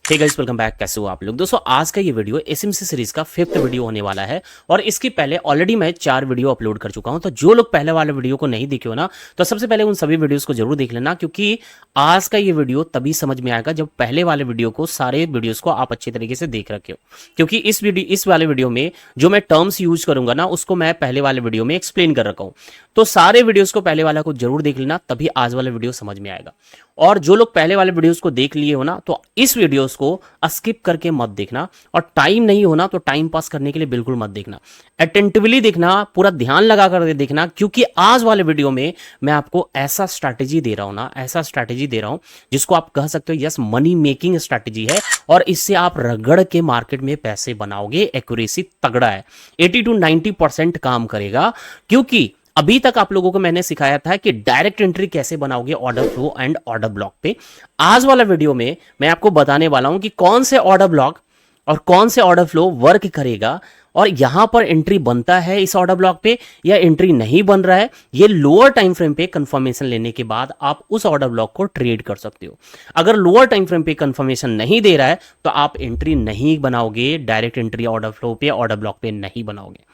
Hey guys, welcome back. कैसे हो आप लोग? दोस्तों आज का ये वीडियो एसएमसी सीरीज का 5th वीडियो होने वाला है और इसके पहले ऑलरेडी मैं 4 वीडियो अपलोड कर चुका हूं। तो जो लोग पहले वाले वीडियो को नहीं देखे हो ना, तो सबसे पहले उन सभी वीडियोस को जरूर देख लेना, क्योंकि आज का ये वीडियो तभी समझ में आएगा जब पहले वाले वीडियो को, सारे वीडियोस को आप अच्छे तरीके से देख रखे हो। क्योंकि इस वाले वीडियो में जो मैं टर्म्स यूज करूंगा ना, उसको मैं पहले वाले वीडियो में एक्सप्लेन कर रखा हूं। तो सारे वीडियोस को पहले वाला को जरूर देख लेना, तभी आज वाला वीडियो समझ में आएगा। और जो लोग पहले वाले वीडियोस को देख लिए हो ना, तो इस वीडियोस को स्किप करके मत देखना। और टाइम नहीं हो ना, तो टाइम पास करने के लिए बिल्कुल मत देखना, अटेंटिवली देखना, पूरा ध्यान लगा कर देखना। क्योंकि आज वाले वीडियो में मैं आपको ऐसा स्ट्रैटेजी दे रहा हूं ना, ऐसा स्ट्रैटेजी दे रहा हूं जिसको आप कह सकते हो यस मनी मेकिंग स्ट्रैटेजी है, और इससे आप रगड़ के मार्केट में पैसे बनाओगे। एक्यूरेसी तगड़ा है, 80 to 90% काम करेगा। क्योंकि अभी तक आप लोगों को मैंने सिखाया था कि डायरेक्ट एंट्री कैसे बनाओगे order flow and order block पे। आज वाला वीडियो में मैं आपको बताने वाला हूं कि कौन से ऑर्डर ब्लॉक और कौन से ऑर्डर फ्लो वर्क करेगा, और यहां पर एंट्री बनता है इस ऑर्डर ब्लॉक पे या एंट्री नहीं बन रहा है। ये लोअर टाइम फ्रेम पे कंफर्मेशन लेने के बाद आप उस ऑर्डर ब्लॉक को ट्रेड कर सकते हो। अगर लोअर टाइम फ्रेम पे कंफर्मेशन नहीं दे रहा है तो आप एंट्री नहीं बनाओगे, डायरेक्ट एंट्री ऑर्डर फ्लो पे, ऑर्डर ब्लॉक पे नहीं बनाओगे।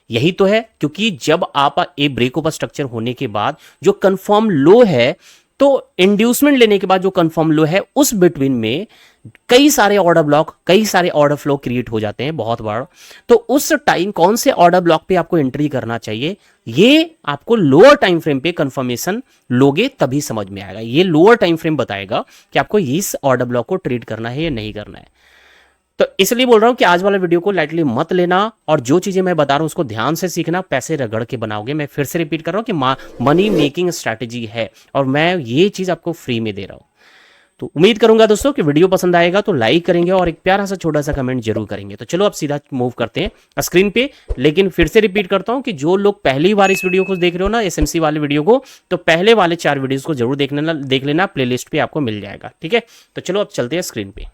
यही तो है, क्योंकि जब आप ए ब्रेक ओवर स्ट्रक्चर होने के बाद जो कंफर्म लो है, तो इंड्यूसमेंट लेने के बाद जो कंफर्म लो है, उस बिटवीन में कई सारे ऑर्डर ब्लॉक, कई सारे ऑर्डर फ्लो क्रिएट हो जाते हैं बहुत बार। तो उस टाइम कौन से ऑर्डर ब्लॉक पे आपको एंट्री करना चाहिए, ये आपको लोअर टाइम फ्रेम पे कंफर्मेशन लोगे तभी समझ में आएगा। ये लोअर टाइम फ्रेम बताएगा कि आपको इस ऑर्डर ब्लॉक को ट्रेड करना है या नहीं करना है। तो इसलिए बोल रहा हूं कि आज वाला वीडियो को लाइटली मत लेना, और जो चीजें मैं बता रहा हूं उसको ध्यान से सीखना, पैसे रगड़ के बनाओगे। मैं फिर से रिपीट कर रहा हूं कि मनी मेकिंग स्ट्रैटेजी है, और मैं ये चीज आपको फ्री में दे रहा हूं। तो उम्मीद करूंगा दोस्तों कि वीडियो पसंद आएगा, तो लाइक करेंगे और एक प्यारा सा छोटा सा कमेंट जरूर करेंगे। तो चलो अब सीधा मूव करते हैं स्क्रीन पे। लेकिन फिर से रिपीट करता हूं कि जो लोग पहली बार इस वीडियो को देख रहे हो ना, एसएमसी वाले वीडियो को, तो पहले वाले 4 वीडियोस को जरूर देख लेना, प्लेलिस्ट पे आपको मिल जाएगा। ठीक है, तो चलो अब चलते हैं स्क्रीन पे।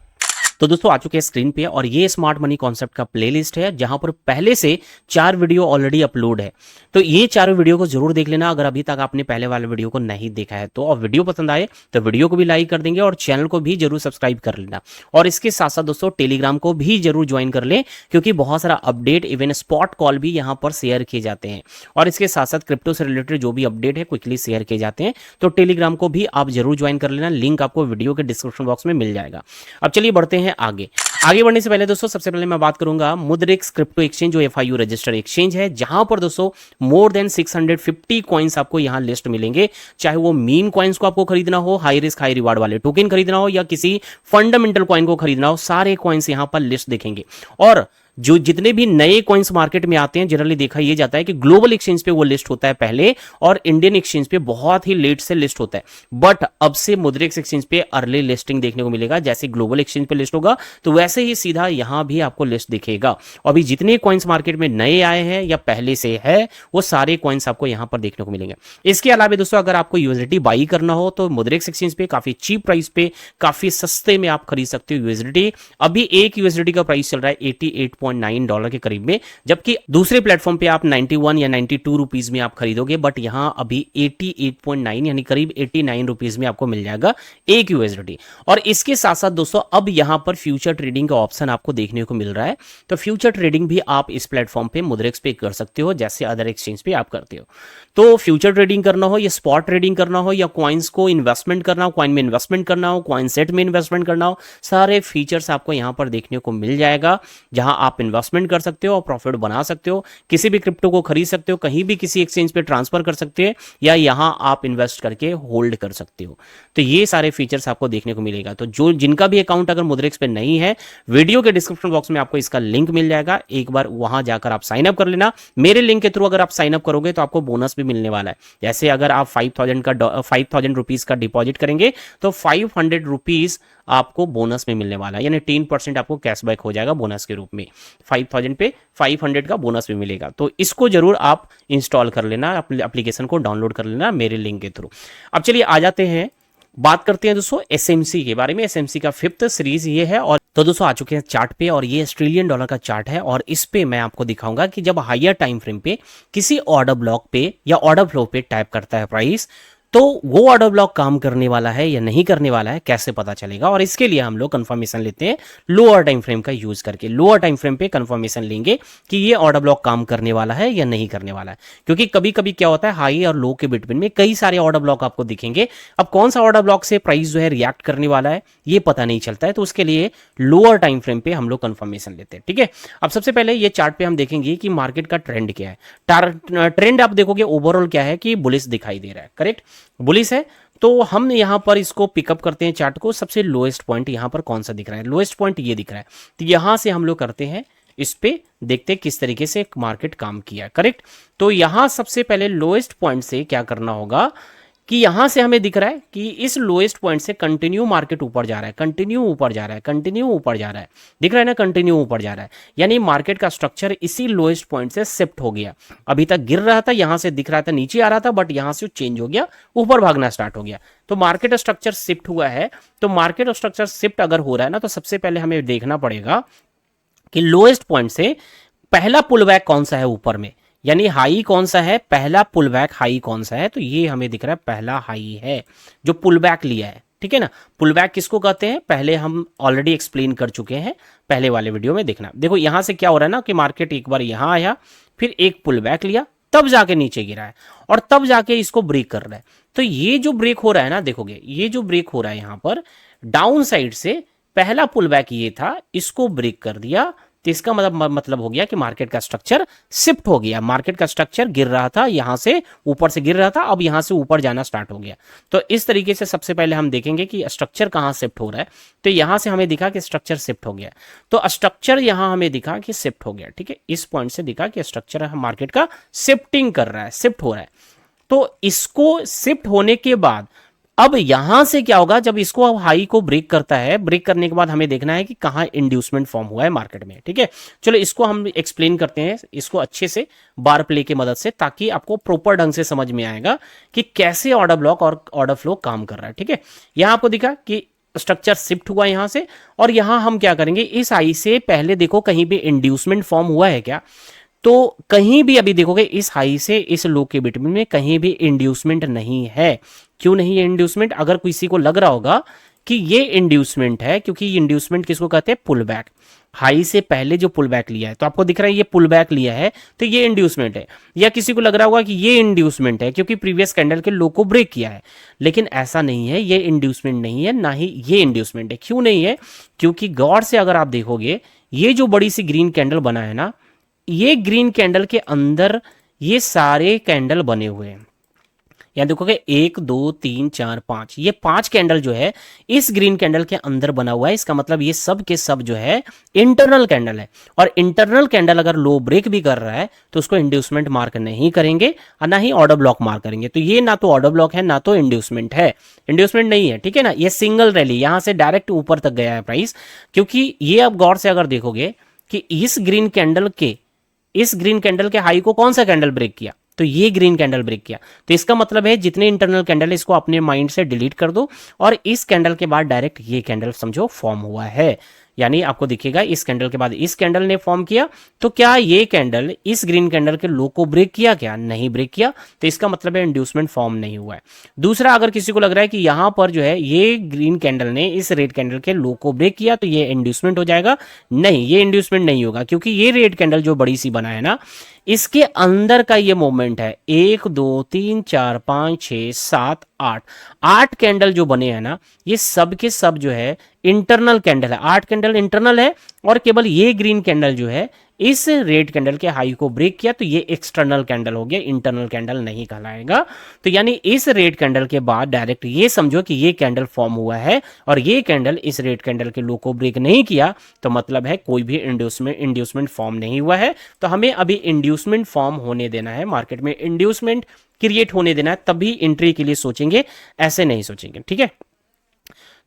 तो दोस्तों आ चुके हैं स्क्रीन पे, और ये स्मार्ट मनी कॉन्सेप्ट का प्लेलिस्ट है जहां पर पहले से 4 वीडियो ऑलरेडी अपलोड है। तो ये 4 वीडियो को जरूर देख लेना, अगर अभी तक आपने पहले वाले वीडियो को नहीं देखा है तो। और वीडियो पसंद आए तो वीडियो को भी लाइक कर देंगे और चैनल को भी जरूर सब्सक्राइब कर लेना। और इसके साथ साथ दोस्तों टेलीग्राम को भी जरूर ज्वाइन कर लें, क्योंकि बहुत सारा अपडेट, इवन स्पॉट कॉल भी यहाँ पर शेयर किए जाते हैं। और इसके साथ साथ क्रिप्टो से रिलेटेड जो भी अपडेट है क्विकली शेयर किए जाते हैं। तो टेलीग्राम को भी आप जरूर ज्वाइन कर लेना, लिंक आपको वीडियो के डिस्क्रिप्शन बॉक्स में मिल जाएगा। अब चलिए बढ़ते हैं आगे बढ़ने से पहले दोस्तों सबसे पहले मैं बात करूंगा मुद्रिक्स क्रिप्टो एक्सचेंज, जो FIU रजिस्टर्ड एक्सचेंज है, जहां पर दोस्तों मोर देन 650 कॉइन्स आपको यहां लिस्ट मिलेंगे। चाहे वो मीम कॉइन्स को आपको खरीदना हो, हाई रिस्क हाई रिवार्ड वाले टोकन खरीदना हो, या किसी फंडामेंटल कॉइन को खरीदना हो, सारे कॉइन्स यहां पर लिस्ट दिखेंगे। और जो जितने भी नए कॉइन्स मार्केट में आते हैं, जनरली देखा यह जाता है कि ग्लोबल एक्सचेंज पे वो लिस्ट होता है पहले, और इंडियन एक्सचेंज पे बहुत ही लेट से लिस्ट होता है। बट अब से मुद्रिक्स एक्सचेंज पे अर्ली लिस्टिंग देखने को मिलेगा। जैसे ग्लोबल एक्सचेंज पे लिस्ट होगा तो वैसे ही सीधा यहां भी आपको लिस्ट दिखेगा। और अभी जितने कॉइन्स मार्केट में नए आए हैं या पहले से है, वो सारे कॉइन्स आपको यहां पर देखने को मिलेंगे। इसके अलावा दोस्तों अगर आपको यूएसडीटी बाई करना हो तो मुद्रिक्स एक्सचेंज पे काफी चीप प्राइस पे, काफी सस्ते में आप खरीद सकते हो यूएसडीटी। अभी एक यूएसडीटी का प्राइस चल रहा है $88.9 के करीब में, जबकि दूसरे प्लेटफॉर्म पे आप 91 या 92 रुपीज में आप खरीदोगे। बट यहां अभी 88.9 यानी करीब 89 रुपीज में आपको मिल जाएगा एक यूएसडीटी। और इसके साथ साथ दोस्तों अब यहां पर फ्यूचर ट्रेडिंग का ऑप्शन आपको देखने को मिल रहा है। तो फ्यूचर ट्रेडिंग भी आप इस प्लेटफॉर्म पे मुद्रिक्स पे कर सकते हो, जैसे अदर एक्सचेंज पे आप करते हो। तो फ्यूचर ट्रेडिंग करना हो या स्पॉट ट्रेडिंग करना हो, या कॉइन्स को इन्वेस्टमेंट करना हो, कॉइन में इन्वेस्टमेंट करना हो, कॉइन सेट में इन्वेस्टमेंट करना हो, सारे फीचर्स आपको यहां पर देखने को मिल जाएगा, जहां आप इन्वेस्टमेंट कर सकते हो और प्रॉफिट बना सकते हो। किसी भी क्रिप्टो को खरीद सकते हो, कहीं भी किसी एक्सचेंज पे ट्रांसफर कर सकते हैं, या यहां आप इन्वेस्ट करके होल्ड कर सकते हो। तो ये सारे फीचर्स आपको देखने को मिलेगा। तो जो जिनका भी अकाउंट अगर मुद्रिक्स पे नहीं है, वीडियो के डिस्क्रिप्शन बॉक्स में आपको इसका लिंक मिल जाएगा, एक बार वहां जाकर आप साइन अप कर लेना। मेरे लिंक के थ्रू अगर आप साइन अप करोगे तो आपको बोनस भी मिलने वाला है। जैसे अगर आप 5,000 रुपीज का डिपॉजिट करेंगे तो 500 रुपीज आपको बोनस में मिलने वाला है, यानी 10% आपको कैशबैक हो जाएगा बोनस के रूप में। 5,000 पे 500 का बोनस भी मिलेगा। तो इसको जरूर आप इंस्टॉल कर लेना, एप्लीकेशन को डाउनलोड कर लेना मेरे लिंक के थ्रू। अब चलिए आ जाते हैं, बात करते हैं दोस्तों एसएमसी के बारे में। एसएमसी का 5th सीरीज ये है। और तो दोस्तों आ चुके हैं चार्ट पे, और ये $1 का चार्ट है। और इस पे मैं आपको दिखाऊंगा कि जब हायर टाइम फ्रेम पे किसी ऑर्डर ब्लॉक पे या ऑर्डर फ्लो पे टैप करता है प्राइस, तो वो ऑर्डर ब्लॉक काम करने वाला है या नहीं करने वाला है कैसे पता चलेगा, और इसके लिए हम लोग कंफर्मेशन लेते हैं लोअर टाइम फ्रेम का यूज करके। लोअर टाइम फ्रेम पे कंफर्मेशन लेंगे कि ये ऑर्डर ब्लॉक काम करने वाला है या नहीं करने वाला है, क्योंकि कभी कभी क्या होता है हाई और लो के बिटवीन में कई सारे ऑर्डर ब्लॉक आपको दिखेंगे। अब कौन सा ऑर्डर ब्लॉक से प्राइस जो है रिएक्ट करने वाला है ये पता नहीं चलता है, तो उसके लिए लोअर टाइम फ्रेम पे हम लोग कंफर्मेशन लेते हैं। ठीक है, अब सबसे पहले ये चार्ट पे हम देखेंगे कि मार्केट का ट्रेंड क्या है। ट्रेंड आप देखोगे ओवरऑल क्या है कि बुलिश दिखाई दे रहा है, करेक्ट, बुलिश है। तो हम यहां पर इसको पिकअप करते हैं चार्ट को। सबसे लोएस्ट पॉइंट यहां पर कौन सा दिख रहा है, लोएस्ट पॉइंट ये दिख रहा है, तो यहां से हम लोग करते हैं इस पे, देखते हैं किस तरीके से मार्केट काम किया, करेक्ट। तो यहां सबसे पहले लोएस्ट पॉइंट से क्या करना होगा कि यहां से हमें दिख रहा है कि इस लोएस्ट पॉइंट से कंटिन्यू मार्केट ऊपर जा रहा है, कंटिन्यू ऊपर जा रहा है, कंटिन्यू ऊपर जा रहा है, दिख रहा है ना, कंटिन्यू ऊपर जा रहा है। यानी मार्केट का स्ट्रक्चर इसी लोएस्ट पॉइंट से शिफ्ट हो गया। अभी तक गिर रहा था, यहां से दिख रहा था नीचे आ रहा था, बट यहां से चेंज हो गया, ऊपर भागना स्टार्ट हो गया। तो मार्केट स्ट्रक्चर शिफ्ट हुआ है। तो मार्केट स्ट्रक्चर शिफ्ट अगर हो रहा है ना, तो सबसे पहले हमें देखना पड़ेगा कि लोएस्ट पॉइंट से पहला पुल बैक कौन सा है ऊपर में, यानी हाई कौन सा है, पहला पुल बैक हाई कौन सा है। तो ये हमें दिख रहा है पहला हाई है जो पुल बैक लिया है, ठीक है ना। पुल बैक किसको कहते हैं पहले हम ऑलरेडी एक्सप्लेन कर चुके हैं, पहले वाले वीडियो में देखना। देखो यहां से क्या हो रहा है ना कि मार्केट एक बार यहां आया, फिर एक पुल बैक लिया, तब जाके नीचे गिरा है और तब जाके इसको ब्रेक कर रहा है। तो ये जो ब्रेक हो रहा है ना, देखोगे ये जो ब्रेक हो रहा है यहां पर डाउन साइड से, पहला पुल बैक ये था, इसको ब्रेक कर दिया। तो इसका मतलब हो गया कि मार्केट का स्ट्रक्चर शिफ्ट हो गया। मार्केट का स्ट्रक्चर गिर रहा था, यहां से ऊपर से गिर रहा था, अब यहां से ऊपर जाना स्टार्ट हो गया। तो इस तरीके से सबसे पहले हम देखेंगे कि स्ट्रक्चर कहां शिफ्ट हो रहा है। तो यहां से हमें दिखा कि स्ट्रक्चर शिफ्ट हो गया, तो स्ट्रक्चर यहां हमें दिखा कि शिफ्ट हो गया, ठीक है। इस पॉइंट से दिखा कि स्ट्रक्चर मार्केट का शिफ्टिंग कर रहा है, शिफ्ट हो रहा है। तो इसको शिफ्ट होने के बाद अब यहां से क्या होगा, जब इसको अब हाई को ब्रेक करता है, ब्रेक करने के बाद हमें देखना है कि कहां इंड्यूसमेंट फॉर्म हुआ है मार्केट में, ठीक है। चलो इसको हम एक्सप्लेन करते हैं, इसको अच्छे से बार प्ले की मदद से, ताकि आपको प्रॉपर ढंग से समझ में आएगा कि कैसे ऑर्डर ब्लॉक और ऑर्डर फ्लो काम कर रहा है, ठीक है। यहां आपको दिखा कि स्ट्रक्चर शिफ्ट हुआ यहां से, और यहां हम क्या करेंगे, इस हाई से पहले देखो कहीं भी इंड्यूसमेंट फॉर्म हुआ है क्या। तो कहीं भी अभी देखोगे इस हाई से इस लो के बिटवीन में कहीं भी इंड्यूसमेंट नहीं है। क्यों नहीं है इंड्यूसमेंट, अगर किसी को लग रहा होगा कि ये इंड्यूसमेंट है, क्योंकि इंड्यूसमेंट किसको कहते हैं, पुल बैक। हाई से पहले जो पुल बैक लिया है, तो आपको दिख रहा है ये पुल बैक लिया है, तो ये इंड्यूसमेंट है। या किसी को लग रहा होगा कि ये इंड्यूसमेंट है क्योंकि प्रीवियस कैंडल के लो को ब्रेक किया है, लेकिन ऐसा नहीं है, ये इंड्यूसमेंट नहीं है, ना ही ये इंड्यूसमेंट है। क्यों नहीं है, क्योंकि गौर से अगर आप देखोगे ये जो बड़ी सी ग्रीन कैंडल बना है ना, ये ग्रीन कैंडल के अंदर ये सारे कैंडल बने हुए हैं। यहां देखोगे 1 2 3 4 5, ये 5 कैंडल जो है इस ग्रीन कैंडल के अंदर बना हुआ है। इसका मतलब ये सब के सब जो है इंटरनल कैंडल है, और इंटरनल कैंडल अगर लो ब्रेक भी कर रहा है तो उसको इंड्यूसमेंट मार्क नहीं करेंगे और ना ही ऑर्डर ब्लॉक मार्क करेंगे। तो ये ना तो ऑर्डर ब्लॉक है ना तो इंड्यूसमेंट है, इंड्यूसमेंट नहीं है, ठीक है ना। ये सिंगल रैली यहां से डायरेक्ट ऊपर तक गया है प्राइस, क्योंकि ये अब गौर से अगर देखोगे कि इस ग्रीन कैंडल के हाई को कौन सा कैंडल ब्रेक किया, तो ये ग्रीन कैंडल ब्रेक किया। तो इसका मतलब है जितने इंटरनल कैंडल है इसको अपने माइंड से डिलीट कर दो, और इस कैंडल के बाद डायरेक्ट ये कैंडल समझो फॉर्म हुआ है। यानी आपको दिखेगा इस कैंडल के बाद इस कैंडल ने फॉर्म किया, तो क्या ये कैंडल इस ग्रीन कैंडल के लो को ब्रेक किया, क्या नहीं ब्रेक किया, तो इसका मतलब है इंड्यूसमेंट फॉर्म नहीं हुआ है। दूसरा, अगर किसी को लग रहा है कि यहां पर जो है ये ग्रीन कैंडल ने इस रेड कैंडल के लो को ब्रेक किया तो ये इंड्यूसमेंट हो जाएगा, नहीं, ये इंड्यूसमेंट नहीं होगा, क्योंकि ये रेड कैंडल जो बड़ी सी बना है ना, इसके अंदर का ये मूवमेंट है 1 2 3 4 5 6 7 8 कैंडल जो बने हैं ना, ये सब के सब जो है इंटरनल कैंडल है। 8 कैंडल इंटरनल है, और केवल ये ग्रीन कैंडल जो है इस रेड कैंडल के हाई को ब्रेक किया, तो ये एक्सटर्नल कैंडल हो गया, इंटरनल कैंडल नहीं कहलाएगा। तो यानी इस रेड कैंडल के बाद डायरेक्ट ये समझो कि ये कैंडल फॉर्म हुआ है, और ये कैंडल इस रेड कैंडल के लो को ब्रेक नहीं किया, तो मतलब है कोई भी इंड्यूसमेंट फॉर्म नहीं हुआ है। तो हमें अभी इंड्यूसमेंट फॉर्म होने देना है, मार्केट में इंड्यूसमेंट क्रिएट होने देना है, तभी एंट्री के लिए सोचेंगे, ऐसे नहीं सोचेंगे, ठीक है।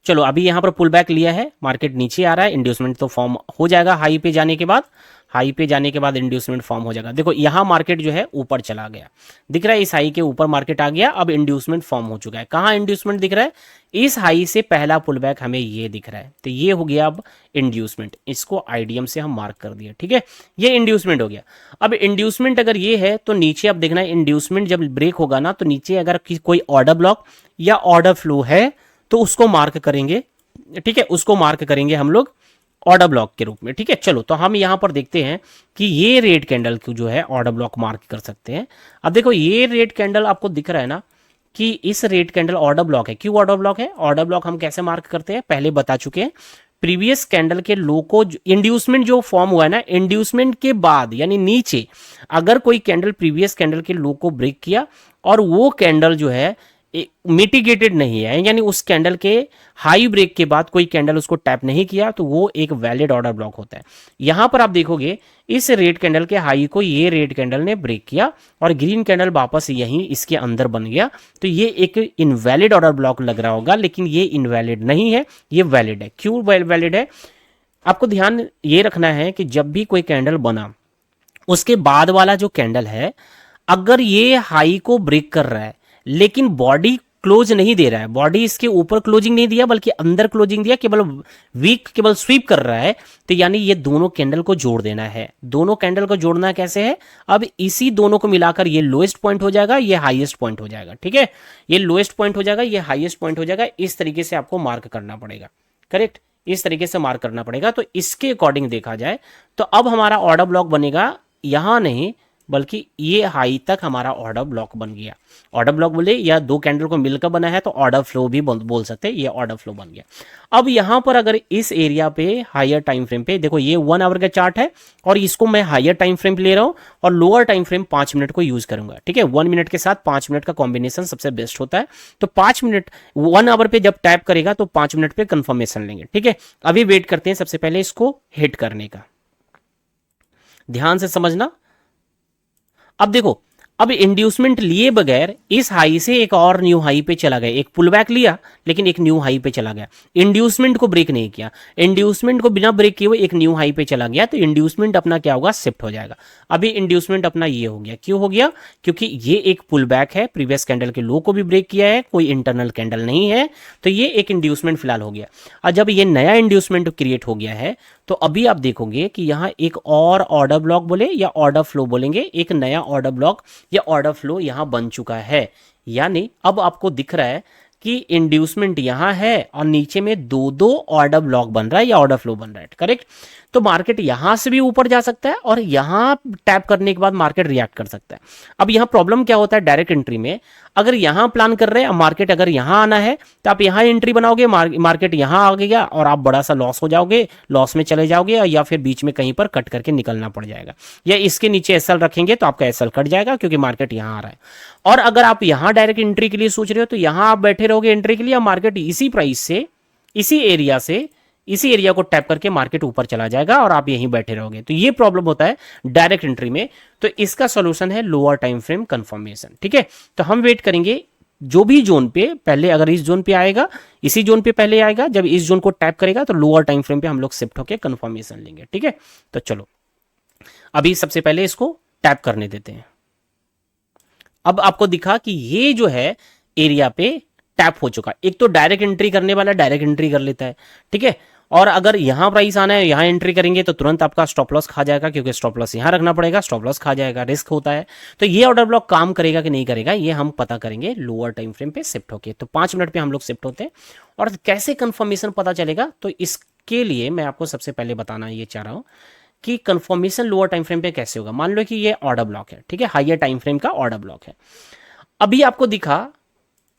चलो अभी यहां पर पुल बैक लिया है, मार्केट नीचे आ रहा है, इंड्यूसमेंट तो फॉर्म हो जाएगा हाई पे जाने के बाद। हाई पे जाने के बाद इंड्यूसमेंट फॉर्म हो जाएगा। देखो यहाँ मार्केट जो है ऊपर चला गया, दिख रहा है इस हाई के ऊपर मार्केट आ गया, अब इंड्यूसमेंट फॉर्म हो चुका है। कहाँ इंड्यूसमेंट दिख रहा है? इस हाई से पहला पुल बैक हमें ये दिख रहा है, तो ये हो गया अब इंड्यूसमेंट। इसको आईडीएम से हम मार्क कर दिया, ठीक है, ये इंड्यूसमेंट हो गया। अब इंड्यूसमेंट अगर ये है तो नीचे अब देखना है, इंड्यूसमेंट जब ब्रेक होगा ना तो नीचे अगर कोई ऑर्डर ब्लॉक या ऑर्डर फ्लो है तो उसको मार्क करेंगे, ठीक है, उसको मार्क करेंगे हम लोग ऑर्डर ब्लॉक के रूप में, ठीक है। चलो तो हम यहां पर देखते हैं कि ये रेड कैंडल को जो है ऑर्डर ब्लॉक मार्क कर सकते हैं। अब देखो ये रेड कैंडल आपको दिख रहा है ना कि इस रेड कैंडल ऑर्डर ब्लॉक है। क्यों ऑर्डर ब्लॉक है? ऑर्डर ब्लॉक हम कैसे मार्क करते हैं पहले बता चुके हैं। प्रीवियस कैंडल के लो को इंड्यूसमेंट जो फॉर्म हुआ है ना, इंड्यूसमेंट के बाद यानी नीचे अगर कोई कैंडल प्रीवियस कैंडल के लो को ब्रेक किया और वो कैंडल जो है मिटिगेटेड नहीं है, यानी उस कैंडल के हाई ब्रेक के बाद कोई कैंडल उसको टैप नहीं किया, तो वो एक वैलिड ऑर्डर ब्लॉक होता है। यहां पर आप देखोगे इस रेड कैंडल के हाई को ये रेड कैंडल ने ब्रेक किया और ग्रीन कैंडल वापस यहीं इसके अंदर बन गया, तो ये एक इनवैलिड ऑर्डर ब्लॉक लग रहा होगा, लेकिन ये इनवैलिड नहीं है, ये वैलिड है। क्यों वैलिड है? आपको ध्यान ये रखना है कि जब भी कोई कैंडल बना उसके बाद वाला जो कैंडल है अगर ये हाई को ब्रेक कर रहा है लेकिन बॉडी क्लोज नहीं दे रहा है, बॉडी इसके ऊपर क्लोजिंग नहीं दिया बल्कि अंदर क्लोजिंग दिया, केवल वीक केवल स्वीप कर रहा है, तो यानी ये दोनों कैंडल को जोड़ देना है। दोनों कैंडल को जोड़ना कैसे है? अब इसी दोनों को मिलाकर ये लोएस्ट पॉइंट हो जाएगा, ये हाईएस्ट पॉइंट हो जाएगा, ठीक है, ये लोएस्ट पॉइंट हो जाएगा, ये हाईएस्ट पॉइंट हो जाएगा। इस तरीके से आपको मार्क करना पड़ेगा, करेक्ट, इस तरीके से मार्क करना पड़ेगा। तो इसके अकॉर्डिंग देखा जाए तो अब हमारा ऑर्डर ब्लॉक बनेगा यहां नहीं बल्कि ये हाई तक हमारा ऑर्डर ब्लॉक बन गया। ऑर्डर ब्लॉक बोले या दो कैंडल को मिलकर बना है तो ऑर्डर फ्लो भी बोल सकते हैं, ये ऑर्डर फ्लो बन गया। अब यहां पर अगर इस एरिया पे हायर टाइम फ्रेम पे देखो, ये 1 आवर का चार्ट है और इसको मैं हायर टाइम फ्रेम पे ले रहा हूं और लोअर टाइम फ्रेम 5 मिनट को यूज करूंगा, ठीक है। 1 मिनट के साथ 5 मिनट का कॉम्बिनेशन सबसे बेस्ट होता है। तो 5 मिनट 1 आवर पे जब टैप करेगा तो 5 मिनट पे कंफर्मेशन लेंगे, ठीक है। अभी वेट करते हैं सबसे पहले इसको हिट करने का, ध्यान से समझना। अब देखो, अब इंड्यूसमेंट लिए बगैर इस हाई से एक और न्यू हाई पे चला गया, एक पुल बैक लिया लेकिन एक न्यू हाई पे चला गया, इंड्यूसमेंट को ब्रेक नहीं किया, इंड्यूसमेंट को बिना ब्रेक किए हुए एक न्यू हाई पे चला गया, तो इंड्यूसमेंट अपना क्या होगा? शिफ्ट हो जाएगा। अभी इंड्यूसमेंट अपना ये हो गया, क्यों हो गया? क्योंकि ये एक पुल बैक है, प्रीवियस कैंडल के लो को भी ब्रेक किया है, कोई इंटरनल कैंडल नहीं है, तो ये एक इंड्यूसमेंट फिलहाल हो गया। और जब ये नया इंड्यूसमेंट क्रिएट हो गया है तो अभी आप देखोगे कि यहां एक और ऑर्डर ब्लॉक बोले या ऑर्डर फ्लो बोलेंगे, एक नया ऑर्डर ब्लॉक या ऑर्डर फ्लो यहां बन चुका है। यानी अब आपको दिख रहा है कि इंड्यूसमेंट यहां है और नीचे में दो दो ऑर्डर ब्लॉक बन रहा है या ऑर्डर फ्लो बन रहा है, करेक्ट। तो मार्केट यहां से भी ऊपर जा सकता है और यहां टैप करने के बाद मार्केट रिएक्ट कर सकता है। अब यहां प्रॉब्लम क्या होता है डायरेक्ट एंट्री में, अगर यहां प्लान कर रहे हैं मार्केट अगर यहां आना है तो आप यहां एंट्री बनाओगे, मार्केट यहां आ गया और आप बड़ा सा लॉस हो जाओगे, लॉस में चले जाओगे या फिर बीच में कहीं पर कट करके निकलना पड़ जाएगा, या इसके नीचे एसएल रखेंगे तो आपका एसएल कट जाएगा क्योंकि मार्केट यहां आ रहा है। और अगर आप यहां डायरेक्ट एंट्री के लिए सोच रहे हो तो यहां आप बैठे रहोगे एंट्री के लिए, मार्केट इसी प्राइस से इसी एरिया को टैप करके मार्केट ऊपर चला जाएगा और आप यहीं बैठे रहोगे। तो ये प्रॉब्लम होता है डायरेक्ट एंट्री में। तो इसका सॉल्यूशन है लोअर टाइम फ्रेम कंफर्मेशन, ठीक है। तो हम वेट करेंगे जो भी जोन पे पहले, अगर इस जोन पे आएगा, इसी जोन पे पहले आएगा, जब इस जोन को टैप करेगा तो लोअर टाइम फ्रेम पे हम लोग शिफ्ट होकर कंफर्मेशन लेंगे, ठीक है। तो चलो अभी सबसे पहले इसको टैप करने देते हैं। अब आपको दिखा कि ये जो है एरिया पे टैप हो चुका। एक तो डायरेक्ट एंट्री करने वाला डायरेक्ट एंट्री कर लेता है, ठीक है। और अगर यहां प्राइस आना है, यहां एंट्री करेंगे तो तुरंत आपका स्टॉप लॉस खा जाएगा, क्योंकि स्टॉप लॉस यहां रखना पड़ेगा, स्टॉप लॉस खा जाएगा, रिस्क होता है। तो ये ऑर्डर ब्लॉक काम करेगा कि नहीं करेगा ये हम पता करेंगे लोअर टाइम फ्रेम पे शिफ्ट होके। तो 5 मिनट पे हम लोग शिफ्ट होते हैं। और कैसे कंफर्मेशन पता चलेगा, तो इसके लिए मैं आपको सबसे पहले बताना ये चाह रहा हूं कि कंफर्मेशन लोअर टाइम फ्रेम पे कैसे होगा। मान लो कि ये ऑर्डर ब्लॉक है, ठीक है, हायर टाइम फ्रेम का ऑर्डर ब्लॉक है। अभी आपको दिखा,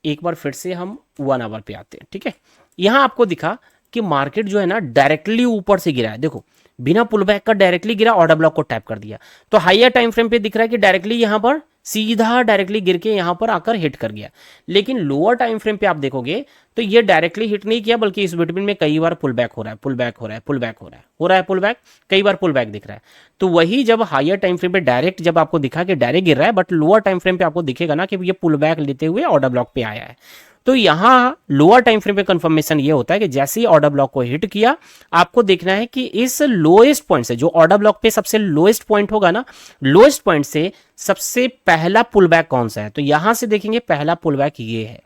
एक बार फिर से हम 1 आवर पे आते हैं, ठीक है। यहां आपको दिखा कि मार्केट जो है ना डायरेक्टली ऊपर से गिरा है, देखो बिना पुल बैक का डायरेक्टली गिरा, ऑर्डर ब्लॉक को टैप कर दिया। तो हायर टाइम फ्रेम पे दिख रहा है कि डायरेक्टली यहां पर सीधा डायरेक्टली गिर के यहां पर आकर हिट कर गया। लेकिन लोअर टाइम फ्रेम पे आप देखोगे तो ये डायरेक्टली हिट नहीं किया, बल्कि इस बिटवीन में कई बार पुल बैक हो रहा है, पुल बैक हो रहा है, पुल बैक हो रहा है, हो रहा है पुल बैक, कई बार पुल बैक दिख रहा है। तो वही जब हायर टाइम फ्रेम पे डायरेक्ट जब आपको दिखा कि डायरेक्ट गिर रहा है, बट लोअर टाइम फ्रेम पे आपको दिखेगा ना कि ये पुल बैक लेते हुए ऑर्डर ब्लॉक पे आया है। तो यहाँ लोअर टाइम फ्रेम पे कंफर्मेशन ये होता है कि जैसे ही ऑर्डर ब्लॉक को हिट किया, आपको देखना है कि इस लोएस्ट पॉइंट से, जो ऑर्डर ब्लॉक पे सबसे लोएस्ट पॉइंट होगा ना, लोएस्ट पॉइंट से सबसे पहला पुल बैक कौन सा है। तो यहां से देखेंगे पहला पुल बैक ये है,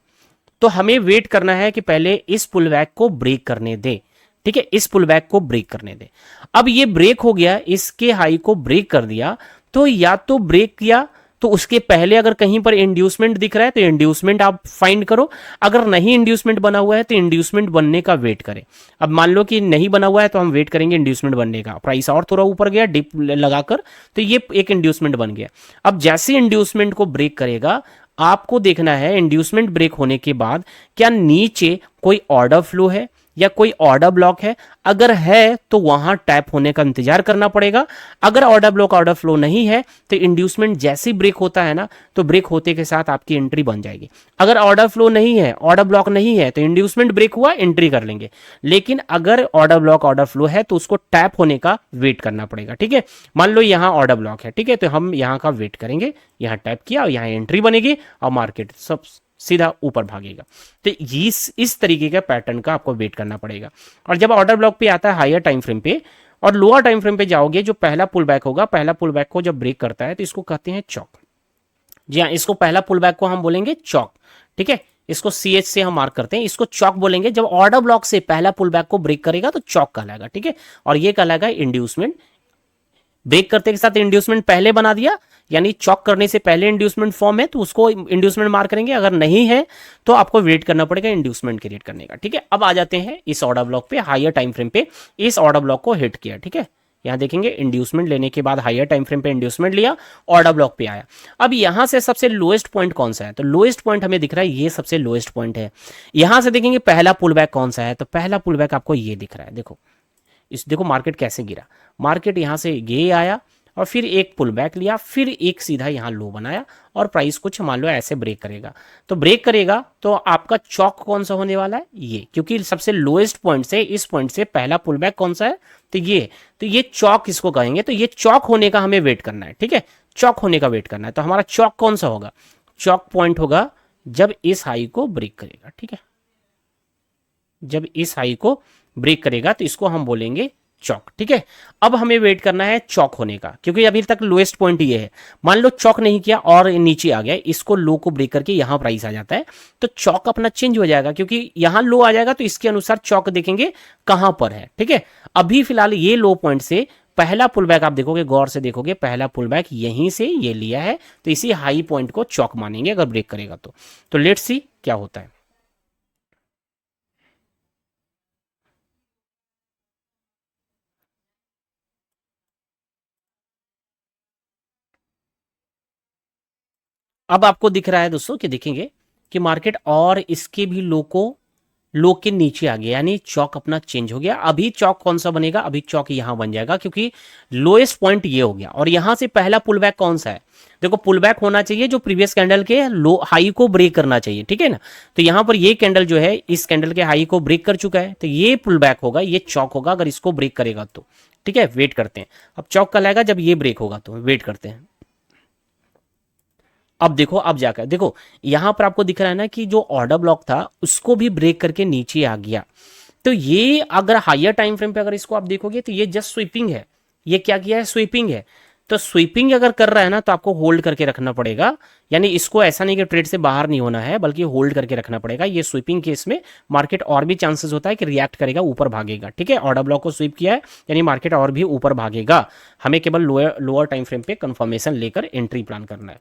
तो हमें वेट करना है कि पहले इस पुल बैक को ब्रेक करने दे। ठीक है, इस पुल बैक को ब्रेक करने दे। अब ये ब्रेक हो गया, इसके हाई को ब्रेक कर दिया, तो या तो ब्रेक किया तो उसके पहले अगर कहीं पर इंड्यूसमेंट दिख रहा है तो इंड्यूसमेंट आप फाइंड करो, अगर नहीं इंड्यूसमेंट बना हुआ है तो इंड्यूसमेंट बनने का वेट करें। अब मान लो कि नहीं बना हुआ है तो हम वेट करेंगे इंड्यूसमेंट बनने का, प्राइस और थोड़ा ऊपर गया डिप लगाकर, तो ये एक इंड्यूसमेंट बन गया। अब जैसे इंड्यूसमेंट को ब्रेक करेगा, आपको देखना है इंड्यूसमेंट ब्रेक होने के बाद क्या नीचे कोई ऑर्डर फ्लो है या कोई ऑर्डर ब्लॉक है। अगर है तो वहां टैप होने का इंतजार करना पड़ेगा। अगर ऑर्डर ब्लॉक ऑर्डर फ्लो नहीं है तो इंड्यूसमेंट जैसे ही ब्रेक होता है ना, तो ब्रेक होते के साथ आपकी एंट्री बन जाएगी। अगर ऑर्डर फ्लो नहीं है, ऑर्डर ब्लॉक नहीं है, तो इंड्यूसमेंट ब्रेक हुआ, एंट्री कर लेंगे। लेकिन अगर ऑर्डर ब्लॉक ऑर्डर फ्लो है तो उसको टैप होने का वेट करना पड़ेगा। ठीक है, मान लो यहां ऑर्डर ब्लॉक है, ठीक है, तो हम यहां का वेट करेंगे, यहां टैप किया और यहां एंट्री बनेगी और मार्केट सब सीधा ऊपर भागेगा। तो इस तरीके का पैटर्न का आपको वेट करना पड़ेगा। और जब ऑर्डर ब्लॉक पे आता है हायर टाइम फ्रेम पे और लोअर टाइम फ्रेम पे जाओगे, जो पहला पुल बैक होगा, पहला पुल बैक को जब ब्रेक करता है तो इसको कहते हैं चौक। जी हाँ, इसको पहला पुल बैक को हम बोलेंगे चौक। ठीक है, इसको CH से हम मार्क करते हैं, इसको चौक बोलेंगे। जब ऑर्डर ब्लॉक से पहला पुल बैक को ब्रेक करेगा तो चौक कहलाएगा। ठीक है, और ये कहलाएगा इंड्यूसमेंट। ब्रेक करते के साथ इंड्यूसमेंट पहले बना दिया, यानी चॉक करने से पहले इंड्यूसमेंट फॉर्म है तो उसको इंड्यूसमेंट मार्क करेंगे। अगर नहीं है तो आपको वेट करना पड़ेगा इंड्यूसमेंट क्रिएट करने का। ठीक है, अब आ जाते हैं इस ऑर्डर ब्लॉक पे, हायर टाइम फ्रेम पे इस ऑर्डर ब्लॉक को हिट किया। ठीक है, यहां देखेंगे इंड्यूसमेंट लेने के बाद हायर टाइम फ्रेम पे इंड्यूसमेंट लिया, ऑर्डर ब्लॉक पे आया। अब यहां से सबसे लोएस्ट पॉइंट कौन सा है, तो लोएस्ट पॉइंट हमें दिख रहा है, ये सबसे लोएस्ट पॉइंट है। यहां से देखेंगे पहला पुल बैक कौन सा है, तो पहला पुल बैक आपको ये दिख रहा है। देखो मार्केट कैसे गिरा, मार्केट यहां से ये आया और फिर एक पुल बैक लिया, फिर एक सीधा यहां लो बनाया और प्राइस कुछ मान लो ऐसे ब्रेक करेगा। तो ब्रेक करेगा तो आपका चौक कौन सा होने वाला है, ये, क्योंकि सबसे लोएस्ट पॉइंट से, इस पॉइंट से पहला पुल बैक कौन सा है, तो ये चौक इसको कहेंगे। तो ये चौक होने का हमें वेट करना है। ठीक है, चौक होने का वेट करना है। तो हमारा चौक कौन सा होगा, चौक पॉइंट होगा जब इस हाई को ब्रेक करेगा। ठीक है, जब इस हाई को ब्रेक करेगा तो इसको हम बोलेंगे चौक। ठीक है, अब हमें वेट करना है चौक होने का, क्योंकि अभी तक लोएस्ट पॉइंट ये है। मान लो चौक नहीं किया और नीचे आ गया, इसको लो को ब्रेक करके यहां प्राइस आ जाता है, तो चौक अपना चेंज हो जाएगा, क्योंकि यहां लो आ जाएगा तो इसके अनुसार चौक देखेंगे कहां पर है। ठीक है, अभी फिलहाल ये लो पॉइंट से पहला पुल बैक आप देखोगे, गौर से देखोगे, पहला पुल बैक यहीं से ये लिया है, तो इसी हाई पॉइंट को चौक मानेंगे अगर ब्रेक करेगा तो लेट्स सी क्या होता है। अब आपको दिख रहा है दोस्तों कि देखेंगे कि मार्केट और इसके भी लो के नीचे आ गया, यानी चौक अपना चेंज हो गया। अभी चौक कौन सा बनेगा, अभी चौक यहां बन जाएगा, क्योंकि लोएस्ट पॉइंट ये हो गया। और यहां से पहला पुल बैक कौन सा है, देखो पुल बैक होना चाहिए जो प्रीवियस कैंडल के लो हाई को ब्रेक करना चाहिए। ठीक है ना, तो यहां पर ये कैंडल जो है इस कैंडल के हाई को ब्रेक कर चुका है, तो ये पुल बैक होगा, ये चौक होगा अगर इसको ब्रेक करेगा तो। ठीक है, वेट करते हैं, अब चौक कल आएगा जब ये ब्रेक होगा, तो वेट करते हैं। अब देखो, अब जाकर देखो यहां पर आपको दिख रहा है ना कि जो ऑर्डर ब्लॉक था उसको भी ब्रेक करके नीचे आ गया। तो ये अगर हायर टाइम फ्रेम पे अगर इसको आप देखोगे तो ये जस्ट स्वीपिंग है, ये क्या किया है, स्वीपिंग है। तो स्वीपिंग अगर कर रहा है ना तो आपको होल्ड करके रखना पड़ेगा, यानी इसको ऐसा नहीं कि ट्रेड से बाहर नहीं होना है, बल्कि होल्ड करके रखना पड़ेगा। ये स्वीपिंग केस में मार्केट और भी चांसेस होता है कि रिएक्ट करेगा, ऊपर भागेगा। ठीक है, ऑर्डर ब्लॉक को स्वीप किया है यानी मार्केट और भी ऊपर भागेगा। हमें केवल लोअर टाइम फ्रेम पे कंफर्मेशन लेकर एंट्री प्लान करना है।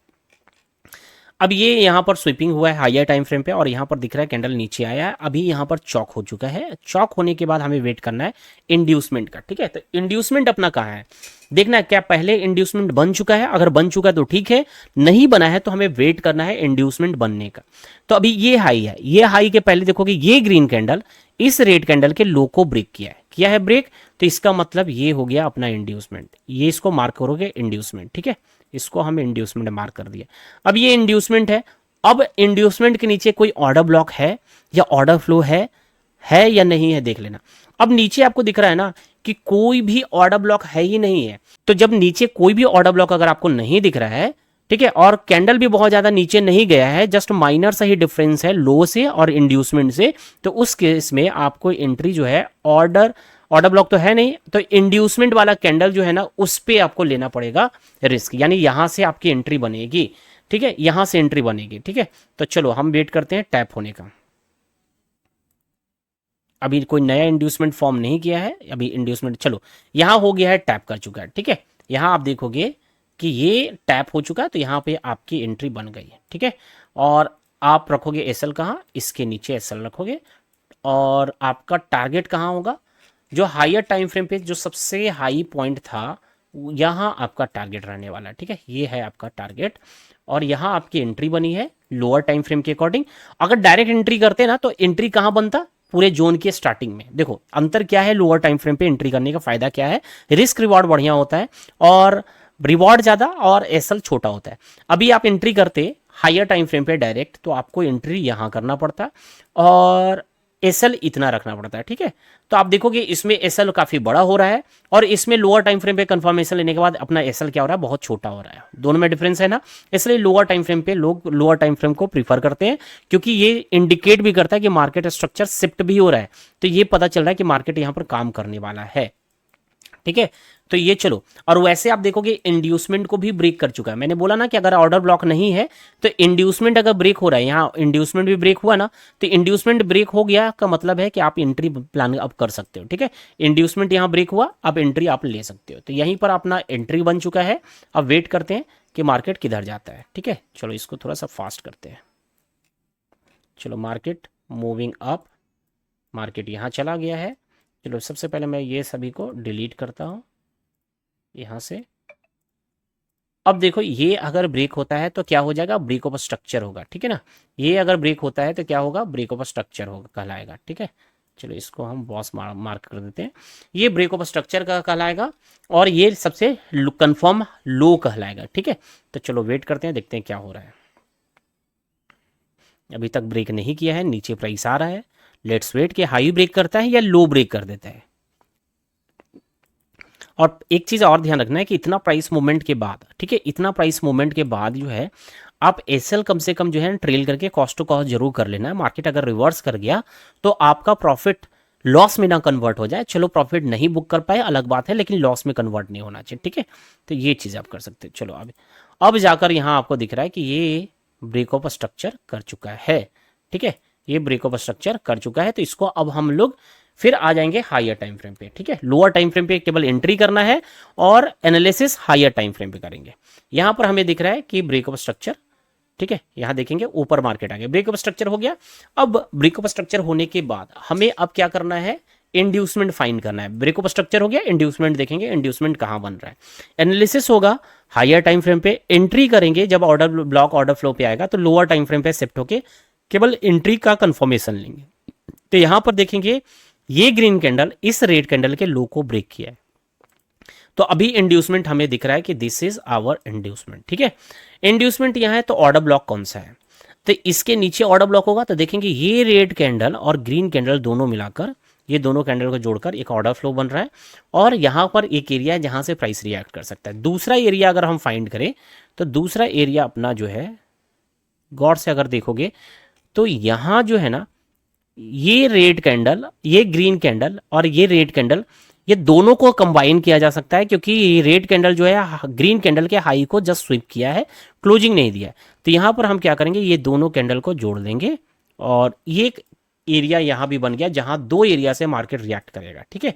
अब ये यहाँ पर स्वीपिंग हुआ है हायर टाइम फ्रेम पे और यहाँ पर दिख रहा है कैंडल नीचे आया है, अभी यहाँ पर चौक हो चुका है। चौक होने के बाद हमें वेट करना है इंड्यूसमेंट का। ठीक है, तो इंड्यूसमेंट अपना कहाँ है देखना है, क्या पहले इंड्यूसमेंट बन चुका है, अगर बन चुका है तो ठीक है, नहीं बना है तो हमें वेट करना है इंड्यूसमेंट बनने का। तो अभी ये हाई है, ये हाई के पहले देखोगे ये ग्रीन कैंडल इस रेड कैंडल के लो को ब्रेक किया है ब्रेक, तो इसका मतलब ये हो गया अपना इंड्यूसमेंट। ये इसको मार्क करोगे इंड्यूसमेंट। ठीक है, इसको हम इंड्यूसमेंट मार्क कर दिया। अब ये इंड्यूसमेंट है, अब इंड्यूसमेंट के नीचे कोई ऑर्डर ब्लॉक है या ऑर्डर फ्लो है या नहीं है देख लेना। अब नीचे आपको दिख रहा है ना कि कोई भी ऑर्डर ब्लॉक है ही नहीं है, तो जब नीचे कोई भी ऑर्डर ब्लॉक अगर आपको नहीं दिख रहा है ठीक है, और कैंडल भी बहुत ज़्यादा नीचे नहीं गया है, जस्ट माइनर सा ही डिफरेंस है लो से और इंड्यूसमेंट से। तो उस केस में आपको एंट्री जो है ऑर्डर ब्लॉक तो है नहीं, तो इंड्यूसमेंट वाला कैंडल जो है ना उस पर आपको लेना पड़ेगा रिस्क, यानी यहां से आपकी एंट्री बनेगी। ठीक है, यहां से एंट्री बनेगी। ठीक है, तो चलो हम वेट करते हैं टैप होने का। अभी कोई नया इंड्यूसमेंट फॉर्म नहीं किया है, अभी इंड्यूसमेंट चलो यहां हो गया है, टैप कर चुका है। ठीक है, यहां आप देखोगे कि ये टैप हो चुका है, तो यहाँ पे आपकी एंट्री बन गई है। ठीक है, और आप रखोगे एसएल कहाँ, इसके नीचे एसएल रखोगे। और आपका टारगेट कहाँ होगा, जो हायर टाइम फ्रेम पे जो सबसे हाई पॉइंट था यहाँ आपका टारगेट रहने वाला है। ठीक है, ये है आपका टारगेट, और यहाँ आपकी एंट्री बनी है लोअर टाइम फ्रेम के अकॉर्डिंग। अगर डायरेक्ट एंट्री करते ना तो एंट्री कहाँ बनता, पूरे जोन के स्टार्टिंग में। देखो अंतर क्या है, लोअर टाइम फ्रेम पे एंट्री करने का फायदा क्या है, रिस्क रिवॉर्ड बढ़िया होता है और रिवॉर्ड ज़्यादा और एसएल छोटा होता है। अभी आप एंट्री करते हायर टाइम फ्रेम पे डायरेक्ट, तो आपको एंट्री यहाँ करना पड़ता और एसएल इतना रखना पड़ता है। ठीक है, तो आप देखोगे इसमें एसएल काफ़ी बड़ा हो रहा है और इसमें लोअर टाइम फ्रेम पे कंफर्मेशन लेने के बाद अपना एसएल क्या हो रहा है, बहुत छोटा हो रहा है। दोनों में डिफरेंस है ना, इसलिए लोअर टाइम फ्रेम पे लोग लोअर टाइम फ्रेम को प्रीफर करते हैं, क्योंकि ये इंडिकेट भी करता है कि मार्केट स्ट्रक्चर शिफ्ट भी हो रहा है, तो ये पता चल रहा है कि मार्केट यहाँ पर काम करने वाला है। ठीक है, तो ये चलो, और वैसे आप देखोगे इंड्यूसमेंट को भी ब्रेक कर चुका है। मैंने बोला ना कि अगर ऑर्डर ब्लॉक नहीं है तो इंड्यूसमेंट अगर ब्रेक हो रहा है, यहाँ इंड्यूसमेंट भी ब्रेक हुआ ना, तो इंड्यूसमेंट ब्रेक हो गया का मतलब है कि आप एंट्री प्लान अब कर सकते हो। ठीक है, इंड्यूसमेंट यहाँ ब्रेक हुआ, अब एंट्री आप ले सकते हो, तो यहीं पर अपना एंट्री बन चुका है। अब वेट करते हैं कि मार्केट किधर जाता है। ठीक है, चलो इसको थोड़ा सा फास्ट करते हैं। चलो मार्केट मूविंग अप, मार्केट यहाँ चला गया है। चलो सबसे पहले मैं ये सभी को डिलीट करता हूँ यहाँ से। अब देखो ये अगर ब्रेक होता है तो क्या हो जाएगा, ब्रेक ऑफ स्ट्रक्चर होगा। ठीक है ना, ये अगर ब्रेक होता है तो क्या होगा, ब्रेक ऑफ स्ट्रक्चर होगा कहलाएगा। ठीक है, चलो इसको हम बॉस मार्क कर देते हैं, ये ब्रेक ऑफ स्ट्रक्चर का कहलाएगा और ये सबसे कंफर्म लो कहलाएगा। ठीक है, तो चलो वेट करते हैं, देखते हैं क्या हो रहा है। अभी तक ब्रेक नहीं किया है, नीचे प्राइस आ रहा है। लेट्स वेट कि हाई ब्रेक करता है या लो ब्रेक कर देता है। और एक चीज़ और ध्यान रखना है कि इतना प्राइस मूवमेंट के बाद, ठीक है, इतना प्राइस मूवमेंट के बाद जो है आप एसएल कम से कम जो है ट्रेल करके कॉस्ट टू कॉस्ट जरूर कर लेना है। मार्केट अगर रिवर्स कर गया तो आपका प्रॉफिट लॉस में ना कन्वर्ट हो जाए। चलो प्रॉफिट नहीं बुक कर पाए अलग बात है, लेकिन लॉस में कन्वर्ट नहीं होना चाहिए। ठीक है, तो ये चीज़ आप कर सकते हैं। चलो अब जाकर यहाँ आपको दिख रहा है कि ये ब्रेक ऑफ स्ट्रक्चर कर चुका है। ठीक है, ये ब्रेक ऑफ स्ट्रक्चर कर चुका है, तो इसको अब हम लोग फिर आ जाएंगे हायर टाइम फ्रेम पे। ठीक है, लोअर टाइम फ्रेम पे केवल एंट्री करना है और एनालिसिस हायर टाइम फ्रेम पे करेंगे। यहां पर हमें दिख रहा है कि ब्रेक ऑफ स्ट्रक्चर, ठीक है, यहां देखेंगे ऊपर मार्केट आ गया, ब्रेक ऑफ स्ट्रक्चर हो गया। अब ब्रेक ऑफ स्ट्रक्चर होने के बाद हमें अब क्या करना है, इंड्यूसमेंट फाइंड करना है। ब्रेक ऑफ स्ट्रक्चर हो गया, इंड्यूसमेंट देखेंगे, इंड्यूसमेंट कहां बन रहा है। एनालिसिस होगा हायर टाइम फ्रेम पे, एंट्री करेंगे जब ऑर्डर ब्लॉक ऑर्डर फ्लो पे आएगा तो लोअर टाइम फ्रेम पे शिफ्ट होके केवल एंट्री का कंफर्मेशन लेंगे। तो यहां पर देखेंगे ये ग्रीन कैंडल इस रेड कैंडल के लो को ब्रेक किया है, तो अभी इंड्यूसमेंट हमें दिख रहा है कि दिस इज आवर इंड्यूसमेंट। ठीक है, इंड्यूसमेंट यहां है, तो ऑर्डर ब्लॉक कौन सा है, तो इसके नीचे ऑर्डर ब्लॉक होगा। तो देखेंगे ये रेड कैंडल और ग्रीन कैंडल दोनों मिलाकर, ये दोनों कैंडल को जोड़कर एक ऑर्डर फ्लो बन रहा है और यहां पर एक एरिया है जहां से प्राइस रिएक्ट कर सकता है। दूसरा एरिया अगर हम फाइंड करें तो दूसरा एरिया अपना जो है, गौर से अगर देखोगे तो यहां जो है ना, ये रेड कैंडल, ये ग्रीन कैंडल और ये रेड कैंडल, ये दोनों को कंबाइन किया जा सकता है, क्योंकि रेड कैंडल जो है ग्रीन कैंडल के हाई को जस्ट स्वीप किया है, क्लोजिंग नहीं दिया है। तो यहां पर हम क्या करेंगे, ये दोनों कैंडल को जोड़ देंगे और ये एक एरिया यहां भी बन गया जहां दो एरिया से मार्केट रिएक्ट करेगा। ठीक है,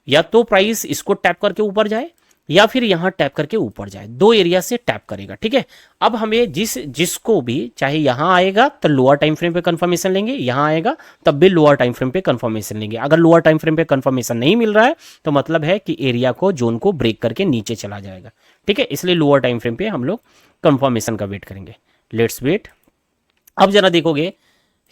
या तो प्राइस इसको टैप करके ऊपर जाए या फिर यहां टैप करके ऊपर जाए, दो एरिया से टैप करेगा। ठीक है, अब हमें जिसको भी चाहे यहां आएगा तो लोअर टाइम फ्रेम पे कंफर्मेशन लेंगे, यहां आएगा तब भी लोअर टाइम फ्रेम पे कंफर्मेशन लेंगे। अगर लोअर टाइम फ्रेम पे कंफर्मेशन नहीं मिल रहा है तो मतलब है कि एरिया को, जोन को ब्रेक करके नीचे चला जाएगा। ठीक है, इसलिए लोअर टाइम फ्रेम पे हम लोग कंफर्मेशन का वेट करेंगे। Let's wait. अब जरा देखोगे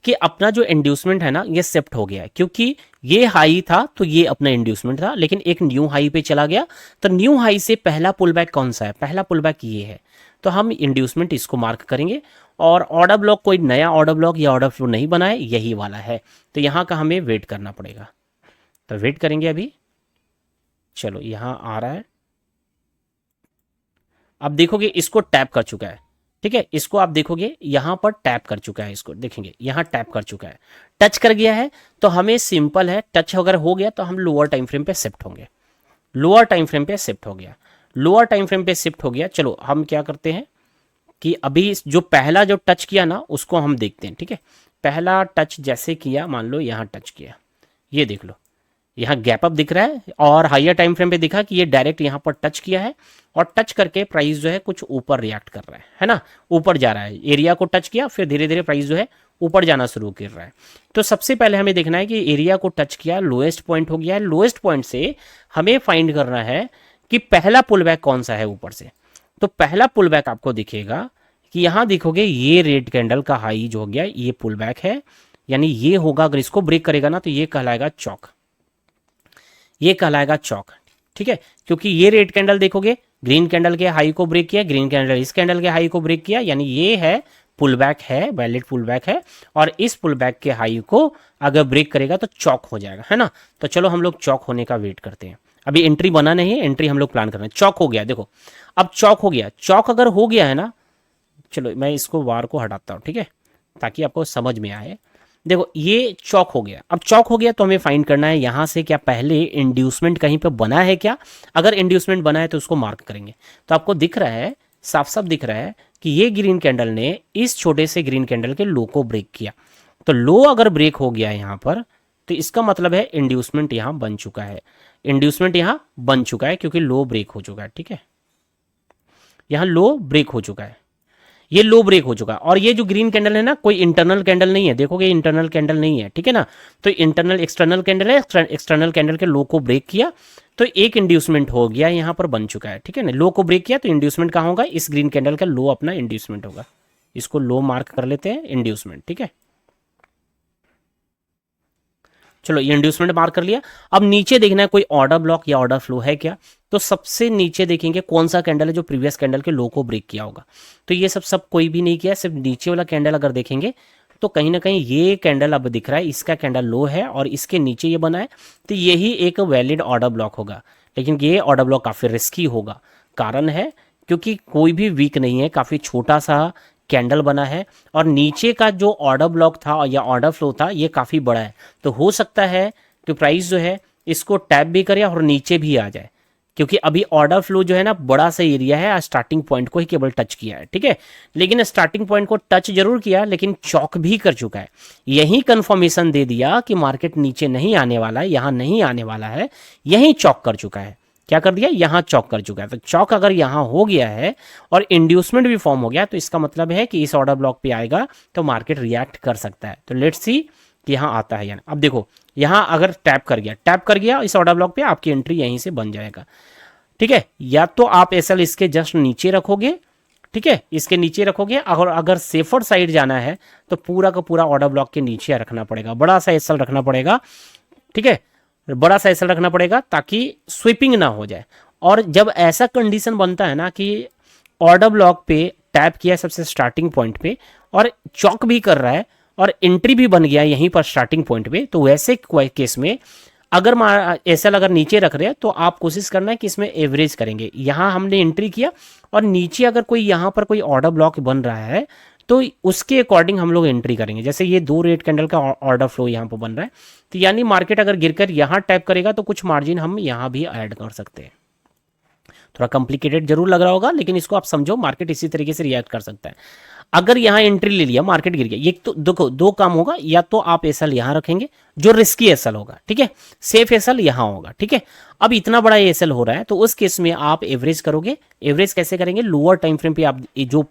कि अपना जो इंड्यूसमेंट है ना, ये शिफ्ट हो गया है, क्योंकि ये हाई था तो ये अपना इंड्यूसमेंट था, लेकिन एक न्यू हाई पे चला गया। तो न्यू हाई से पहला पुल बैक कौन सा है, पहला पुल बैक ये है, तो हम इंड्यूसमेंट इसको मार्क करेंगे। और ऑर्डर ब्लॉक, कोई नया ऑर्डर ब्लॉक या ऑर्डर फ्लो नहीं बना है, यही वाला है, तो यहाँ का हमें वेट करना पड़ेगा। तो वेट करेंगे अभी। चलो यहाँ आ रहा है, आप देखोगे इसको टैप कर चुका है, ठीक है, इसको आप देखोगे यहाँ पर टैप कर चुका है, इसको देखेंगे यहाँ टैप कर चुका है, टच कर गया है। तो हमें सिंपल है, टच अगर हो गया तो हम लोअर टाइम फ्रेम पे शिफ्ट होंगे, लोअर टाइम फ्रेम पे शिफ्ट हो गया, लोअर टाइम फ्रेम पे शिफ्ट हो गया। चलो हम क्या करते हैं कि अभी जो पहला जो टच किया ना उसको हम देखते हैं, ठीक है। पहला टच जैसे किया, मान लो यहाँ टच किया, ये देख लो यहाँ गैप अप दिख रहा है, और हायर टाइम फ्रेम पे दिखा कि ये डायरेक्ट यहाँ पर टच किया है, और टच करके प्राइस जो है कुछ ऊपर रिएक्ट कर रहा है ना, ऊपर जा रहा है। एरिया को टच किया, फिर धीरे धीरे प्राइस जो है ऊपर जाना शुरू कर रहा है। तो सबसे पहले हमें देखना है कि एरिया को टच किया, लोएस्ट पॉइंट हो गया है, लोएस्ट पॉइंट से हमें फाइंड करना है कि पहला पुल बैक कौन सा है ऊपर से। तो पहला पुल बैक आपको दिखेगा कि यहाँ देखोगे ये रेड कैंडल का हाई जो हो गया ये पुल बैक है, यानी ये होगा, अगर इसको ब्रेक करेगा ना तो ये कहलाएगा चौक, ये कहलाएगा चौक, ठीक है। क्योंकि ये रेड कैंडल देखोगे ग्रीन कैंडल के हाई को ब्रेक किया, ग्रीन कैंडल इस कैंडल के हाई को ब्रेक किया, यानी ये है पुल बैक है, वैलिड पुल बैक है, और इस पुल बैक के हाई को अगर ब्रेक करेगा तो चौक हो जाएगा, है ना। तो चलो हम लोग चौक होने का वेट करते हैं, अभी एंट्री बना नहीं है, एंट्री हम लोग प्लान कर रहे हैं। चौक हो गया, देखो अब चौक हो गया, चौक अगर हो गया है ना, चलो मैं इसको वार को हटाता हूँ, ठीक है, ताकि आपको समझ में आए। देखो ये चौक हो गया, अब चौक हो गया तो हमें फाइंड करना है यहाँ से क्या पहले इंड्यूसमेंट कहीं पे बना है क्या। अगर इंड्यूसमेंट बना है तो उसको मार्क करेंगे। तो आपको दिख रहा है, साफ साफ दिख रहा है कि ये ग्रीन कैंडल ने इस छोटे से ग्रीन कैंडल के लो को ब्रेक किया। तो लो अगर ब्रेक हो गया यहाँ पर तो इसका मतलब है इंड्यूसमेंट यहाँ बन चुका है, इंड्यूसमेंट यहाँ बन चुका है क्योंकि लो ब्रेक हो चुका है, ठीक है, यहाँ लो ब्रेक हो चुका है, ये लो ब्रेक हो चुका है। और ये जो ग्रीन कैंडल है ना कोई इंटरनल कैंडल नहीं है, देखोगे इंटरनल कैंडल नहीं है, ठीक है ना। तो इंटरनल एक्सटर्नल कैंडल है, एक्सटर्नल कैंडल के लो को ब्रेक किया तो एक इंड्यूसमेंट हो गया यहाँ पर बन चुका है, ठीक है ना। लो को ब्रेक किया तो इंड्यूसमेंट कहाँ होगा, इस ग्रीन कैंडल का लो अपना इंड्यूसमेंट होगा, इसको लो मार्क कर लेते हैं, इंड्यूसमेंट, ठीक है। चलो ये इंड्यूसमेंट मार्क कर लिया। अब नीचे देखना है कोई ऑर्डर ब्लॉक या ऑर्डर फ्लो है क्या। तो सबसे नीचे देखेंगे कौन सा कैंडल है जो प्रीवियस कैंडल के लो को ब्रेक किया होगा। तो ये सब कोई भी नहीं किया, सिर्फ नीचे वाला कैंडल अगर देखेंगे तो कहीं ना कहीं ये कैंडल अब दिख रहा है, इसका कैंडल लो है और इसके नीचे ये बना है, तो यही एक वैलिड ऑर्डर ब्लॉक होगा। लेकिन ये ऑर्डर ब्लॉक काफ़ी रिस्की होगा, कारण है क्योंकि कोई भी वीक नहीं है, काफ़ी छोटा सा कैंडल बना है, और नीचे का जो ऑर्डर ब्लॉक था या ऑर्डर फ्लो था ये काफ़ी बड़ा है। तो हो सकता है कि प्राइस जो है इसको टैप भी करे और नीचे भी आ जाए, क्योंकि अभी ऑर्डर फ्लो जो है ना बड़ा सा एरिया है, स्टार्टिंग पॉइंट को ही केवल टच किया है, ठीक है। लेकिन स्टार्टिंग पॉइंट को टच जरूर किया लेकिन चौक भी कर चुका है। यही कंफर्मेशन दे दिया कि मार्केट नीचे नहीं आने वाला है, यहाँ नहीं आने वाला है, यही चौक कर चुका है। क्या कर दिया, यहाँ चौक कर चुका है। तो चौक अगर यहाँ हो गया है और इंड्यूसमेंट भी फॉर्म हो गया तो इसका मतलब है कि इस ऑर्डर ब्लॉक पे आएगा तो मार्केट रिएक्ट कर सकता है। तो लेट्स सी कि यहाँ आता है या ना। अब देखो यहाँ अगर टैप कर गया इस ऑर्डर ब्लॉक पे, आपकी एंट्री यहीं से बन जाएगा, ठीक है। या तो आप एसएल इसके जस्ट नीचे रखोगे, ठीक है, इसके नीचे रखोगे, और अगर सेफर साइड जाना है तो पूरा का पूरा ऑर्डर ब्लॉक के नीचे रखना पड़ेगा, बड़ा सा एसएल रखना पड़ेगा, ठीक है, बड़ा सा एसएल रखना पड़ेगा ताकि स्वीपिंग ना हो जाए। और जब ऐसा कंडीशन बनता है ना कि ऑर्डर ब्लॉक पे टैप किया सबसे स्टार्टिंग पॉइंट पे और चौक भी कर रहा है और एंट्री भी बन गया यहीं पर स्टार्टिंग पॉइंट पे, तो वैसे केस में अगर एसएल अगर नीचे रख रहे हैं तो आप कोशिश करना है कि इसमें एवरेज करेंगे। यहाँ हमने एंट्री किया और नीचे अगर कोई यहाँ पर कोई ऑर्डर ब्लॉक बन रहा है तो उसके अकॉर्डिंग हम लोग एंट्री करेंगे। जैसे ये 2 रेड कैंडल का ऑर्डर फ्लो यहाँ पर बन रहा है, तो यानी मार्केट अगर गिरकर यहाँ टैप करेगा तो कुछ मार्जिन हम यहाँ भी ऐड कर सकते हैं। थोड़ा कॉम्प्लिकेटेड जरूर लग रहा होगा लेकिन इसको आप समझो, मार्केट इसी तरीके से रिएक्ट कर सकता है। अगर यहाँ एंट्री ले लिया, मार्केट गिर गया, ये तो देखो 2 काम होगा, या तो आप एसएल यहाँ रखेंगे जो रिस्की एसएल होगा, ठीक है, सेफ एसएल यहाँ होगा, ठीक है। अब इतना बड़ा एसएल हो रहा है तो उस केस में आप एवरेज करोगे। एवरेज कैसे करेंगे, लोअर टाइम फ्रेम पे आप जो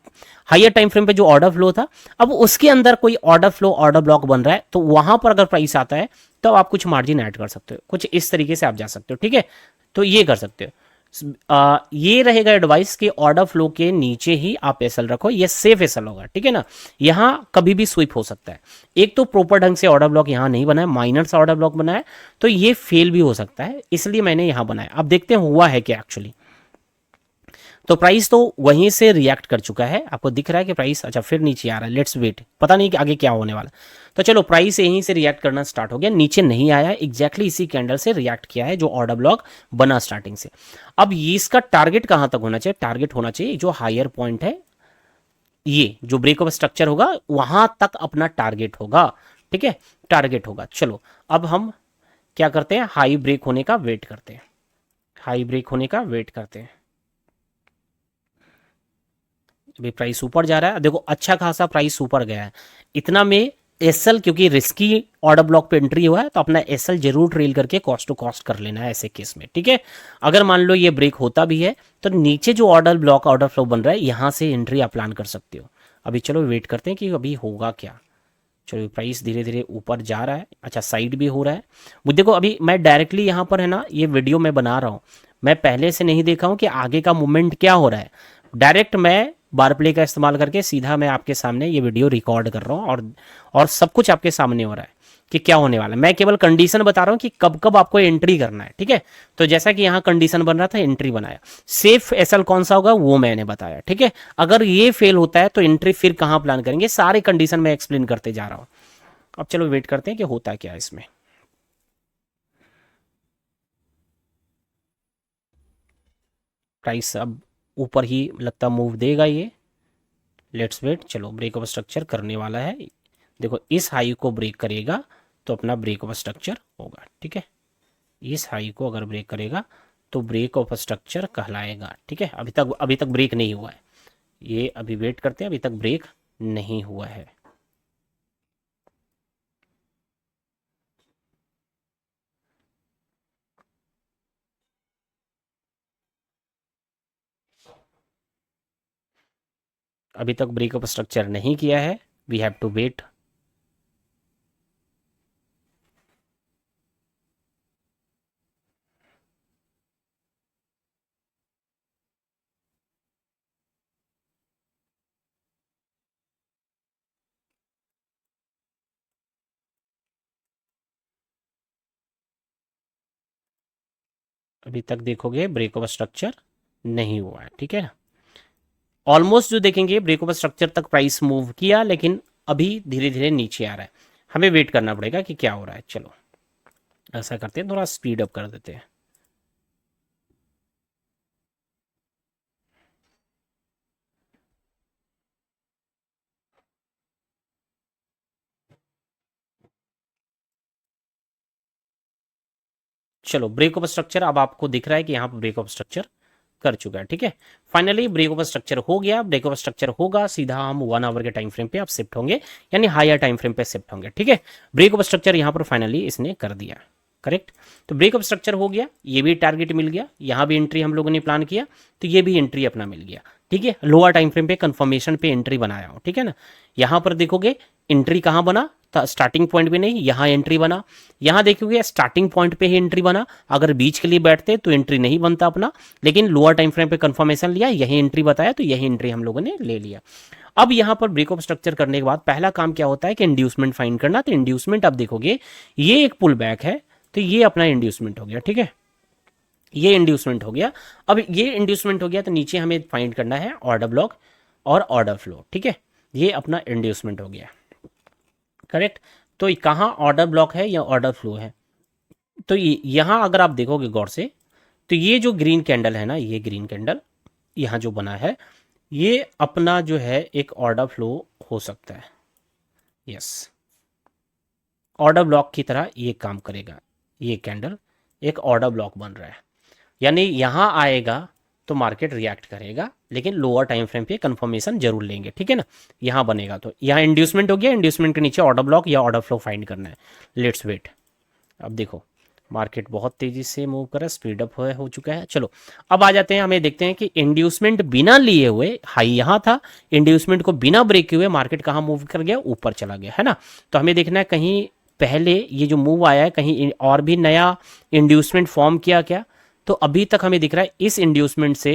हायर टाइम फ्रेम पे जो ऑर्डर फ्लो था अब उसके अंदर कोई ऑर्डर फ्लो ऑर्डर ब्लॉक बन रहा है तो वहां पर अगर प्राइस आता है तो आप कुछ मार्जिन ऐड कर सकते हो, कुछ इस तरीके से आप जा सकते हो, ठीक है। तो ये कर सकते हो। ये रहेगा एडवाइस कि ऑर्डर फ्लो के नीचे ही आप एसएल रखो, ये सेफ एसएल होगा, ठीक है ना। यहाँ कभी भी स्विप हो सकता है। एक तो प्रॉपर ढंग से ऑर्डर ब्लॉक यहाँ नहीं बना है, माइनर सा ऑर्डर ब्लॉक बना है, तो ये फेल भी हो सकता है, इसलिए मैंने यहाँ बनाया। अब देखते हैं हुआ है क्या एक्चुअली। तो प्राइस तो वहीं से रिएक्ट कर चुका है, आपको दिख रहा है कि प्राइस अच्छा फिर नीचे आ रहा है। लेट्स वेट, पता नहीं कि आगे क्या होने वाला। तो चलो प्राइस यहीं से रिएक्ट करना स्टार्ट हो गया, नीचे नहीं आया, एग्जैक्टली इसी कैंडल से रिएक्ट किया है जो ऑर्डर ब्लॉक बना स्टार्टिंग से। अब ये इसका टारगेट कहां तक होना चाहिए? टारगेट होना चाहिए जो हायर पॉइंट है, ये जो ब्रेकअप स्ट्रक्चर होगा वहां तक अपना टारगेट होगा, ठीक है, टारगेट होगा। चलो अब हम क्या करते हैं, हाई ब्रेक होने का वेट करते हैं, हाई ब्रेक होने का वेट करते हैं। अभी प्राइस ऊपर जा रहा है, देखो अच्छा खासा प्राइस ऊपर गया है, इतना में एसएल, क्योंकि रिस्की ऑर्डर ब्लॉक पे एंट्री हुआ है तो अपना एसएल जरूर ट्रेल करके कॉस्ट टू कॉस्ट कर लेना है ऐसे केस में, ठीक है। अगर मान लो ये ब्रेक होता भी है तो नीचे जो ऑर्डर ब्लॉक ऑर्डर फ्लो बन रहा है यहां से एंट्री आप प्लान कर सकते हो। अभी चलो वेट करते हैं कि अभी होगा क्या। चलो प्राइस धीरे धीरे ऊपर जा रहा है, अच्छा साइड भी हो रहा है। वो देखो अभी मैं डायरेक्टली यहाँ पर है ना, ये वीडियो मैं बना रहा हूँ, मैं पहले से नहीं देखा हूँ कि आगे का मूवमेंट क्या हो रहा है। डायरेक्ट मैं बार प्ले का इस्तेमाल करके सीधा मैं आपके सामने ये वीडियो रिकॉर्ड कर रहा हूँ, और सब कुछ आपके सामने हो रहा है कि क्या होने वाला है। मैं केवल कंडीशन बता रहा हूँ कि कब कब आपको एंट्री करना है, ठीक है। तो जैसा कि यहाँ कंडीशन बन रहा था, एंट्री बनाया, सेफ एसएल कौन सा होगा वो मैंने बताया, ठीक है। अगर ये फेल होता है तो एंट्री फिर कहाँ प्लान करेंगे, सारे कंडीशन मैं एक्सप्लेन करते जा रहा हूँ। अब चलो वेट करते हैं कि होता क्या है इसमें। प्राइस अब ऊपर ही लगता मूव देगा ये, लेट्स वेट। चलो ब्रेक ऑफ स्ट्रक्चर करने वाला है, देखो इस हाई को ब्रेक करेगा तो अपना ब्रेक ऑफ स्ट्रक्चर होगा, ठीक है। इस हाई को अगर ब्रेक करेगा तो ब्रेक ऑफ स्ट्रक्चर कहलाएगा, ठीक है। अभी तक ब्रेक नहीं हुआ है, ये अभी वेट करते हैं, अभी तक ब्रेक नहीं हुआ है। अभी तक ब्रेक ऑफ स्ट्रक्चर नहीं किया है, वी हैव टू वेट। अभी तक देखोगे ब्रेक ऑफ स्ट्रक्चर नहीं हुआ है, ठीक है। ऑलमोस्ट जो देखेंगे ब्रेक ऑफ स्ट्रक्चर तक प्राइस मूव किया, लेकिन अभी धीरे धीरे नीचे आ रहा है, हमें वेट करना पड़ेगा कि क्या हो रहा है। चलो ऐसा करते हैं, थोड़ा स्पीड अप कर देते हैं। चलो ब्रेक ऑफ स्ट्रक्चर अब आपको दिख रहा है कि यहाँ पर ब्रेक ऑफ स्ट्रक्चर कर चुका है, ठीक है। फाइनली ब्रेक ऑफ स्ट्रक्चर हो गया, ब्रेक ऑफ स्ट्रक्चर होगा सीधा हम 1 आवर के टाइम फ्रेम पे आप शिफ्ट होंगे, यानी हायर टाइम फ्रेम पे शिफ्ट होंगे, ठीक है। ब्रेक ऑफ स्ट्रक्चर यहाँ पर फाइनली इसने कर दिया, करेक्ट। तो ब्रेक ऑफ स्ट्रक्चर हो गया, ये भी टारगेट मिल गया, यहाँ भी एंट्री हम लोगों ने प्लान किया तो ये भी एंट्री अपना मिल गया, ठीक है। लोअर टाइम फ्रेम पे कंफर्मेशन पे एंट्री बनाया हो, ठीक है ना। यहाँ पर देखोगे एंट्री कहाँ बना था, स्टार्टिंग पॉइंट पे नहीं, यहाँ एंट्री बना। यहाँ देखोगे स्टार्टिंग पॉइंट पे ही एंट्री बना, अगर बीच के लिए बैठते तो एंट्री नहीं बनता अपना, लेकिन लोअर टाइम फ्रेम पे कंफर्मेशन लिया, यही एंट्री बताया तो यही एंट्री हम लोगों ने ले लिया। अब यहाँ पर ब्रेक ऑफ स्ट्रक्चर करने के बाद पहला काम क्या होता है कि इंड्यूसमेंट फाइंड करना। तो इंड्यूसमेंट आप देखोगे ये एक पुल बैक है, तो ये अपना इंड्यूसमेंट हो गया, ठीक है, ये इंड्यूसमेंट हो गया। अब ये इंड्यूसमेंट हो गया तो नीचे हमें फाइंड करना है ऑर्डर ब्लॉक और ऑर्डर फ्लो, ठीक है। ये अपना इंड्यूसमेंट हो गया, करेक्ट। तो कहाँ ऑर्डर ब्लॉक है या ऑर्डर फ्लो है, तो यहाँ अगर आप देखोगे गौर से तो ये जो ग्रीन कैंडल है ना, ये ग्रीन कैंडल यहाँ जो बना है ये अपना जो है एक ऑर्डर फ्लो हो सकता है, यस, ऑर्डर ब्लॉक की तरह ये काम करेगा। ये कैंडल एक ऑर्डर ब्लॉक बन रहा है, यानी यहाँ आएगा तो मार्केट रिएक्ट करेगा, लेकिन लोअर टाइम फ्रेम पे कंफर्मेशन जरूर लेंगे, ठीक है ना। यहाँ बनेगा तो यहाँ इंड्यूसमेंट हो गया, इंड्यूसमेंट के नीचे ऑर्डर ब्लॉक या ऑर्डर फ्लो फाइंड करना है। Let's wait. अब देखो मार्केट बहुत तेजी से मूव कर रहा है, स्पीड अप हो चुका है। चलो अब आ जाते हैं, हमें देखते हैं कि इंड्यूसमेंट बिना लिए हुए, हाई यहाँ था, इंड्यूसमेंट को बिना ब्रेक किए हुए मार्केट कहाँ मूव कर गया, ऊपर चला गया, है ना। तो हमें देखना है कहीं पहले ये जो मूव आया है कहीं और भी नया इंड्यूसमेंट फॉर्म किया क्या। तो अभी तक हमें दिख रहा है इस इंड्यूसमेंट से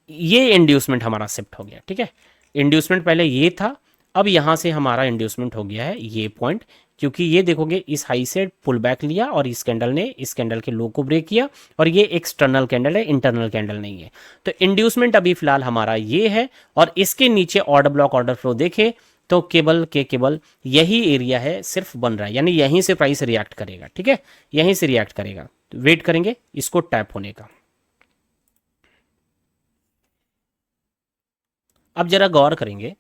ये इंड्यूसमेंट हमारा शिफ्ट हो गया, ठीक है। इंड्यूसमेंट पहले ये था, अब यहां से हमारा इंड्यूसमेंट हो गया है ये पॉइंट, क्योंकि ये देखोगे इस हाई से पुल बैक लिया और इस कैंडल ने इस कैंडल के लो को ब्रेक किया, और ये एक्सटर्नल कैंडल है, इंटरनल कैंडल नहीं है। तो इंड्यूसमेंट अभी फिलहाल हमारा ये है, और इसके नीचे ऑर्डर ब्लॉक ऑर्डर फ्लो देखे तो केवल यही एरिया है सिर्फ बन रहा है, यानी यहीं से प्राइस रिएक्ट करेगा। ठीक है, यहीं से रिएक्ट करेगा, तो वेट करेंगे इसको टैप होने का। अब जरा गौर करेंगे,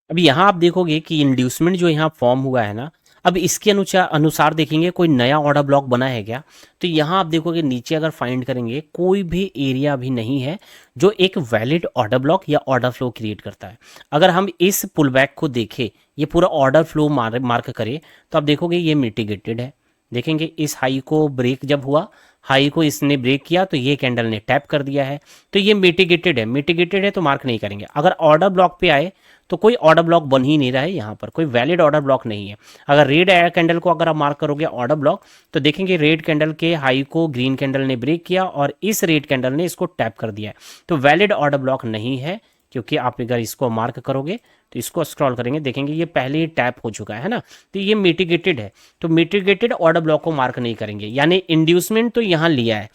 अब यहाँ आप देखोगे कि इंड्यूसमेंट जो यहाँ फॉर्म हुआ है ना, अब इसके अनुसार अनुसार देखेंगे कोई नया ऑर्डर ब्लॉक बना है क्या। तो यहाँ आप देखोगे नीचे अगर फाइंड करेंगे कोई भी एरिया भी नहीं है जो एक वैलिड ऑर्डर ब्लॉक या ऑर्डर फ्लो क्रिएट करता है। अगर हम इस पुल बैक को देखें, ये पूरा ऑर्डर फ्लो मार्क करें, तो आप देखोगे ये मिटिगेटेड है। देखेंगे इस हाई को ब्रेक जब हुआ, हाई को इसने ब्रेक किया तो ये कैंडल ने टैप कर दिया है, तो ये मिटिगेटेड है। मिटिगेटेड है तो मार्क नहीं करेंगे। अगर ऑर्डर ब्लॉक पे आए तो कोई ऑर्डर ब्लॉक बन ही नहीं रहा है, यहाँ पर कोई वैलिड ऑर्डर ब्लॉक नहीं है। अगर रेड कैंडल को अगर आप मार्क करोगे ऑर्डर ब्लॉक, तो देखेंगे रेड कैंडल के हाई को ग्रीन कैंडल ने ब्रेक किया और इस रेड कैंडल ने इसको टैप कर दिया है, तो वैलिड ऑर्डर ब्लॉक नहीं है। क्योंकि आप अगर इसको मार्क करोगे तो इसको स्क्रॉल करेंगे, देखेंगे ये पहले ही टैप हो चुका है ना, तो ये मिटिगेटेड है। तो मिटिगेटेड ऑर्डर ब्लॉक को मार्क नहीं करेंगे, यानी इंड्यूसमेंट तो यहाँ लिया है।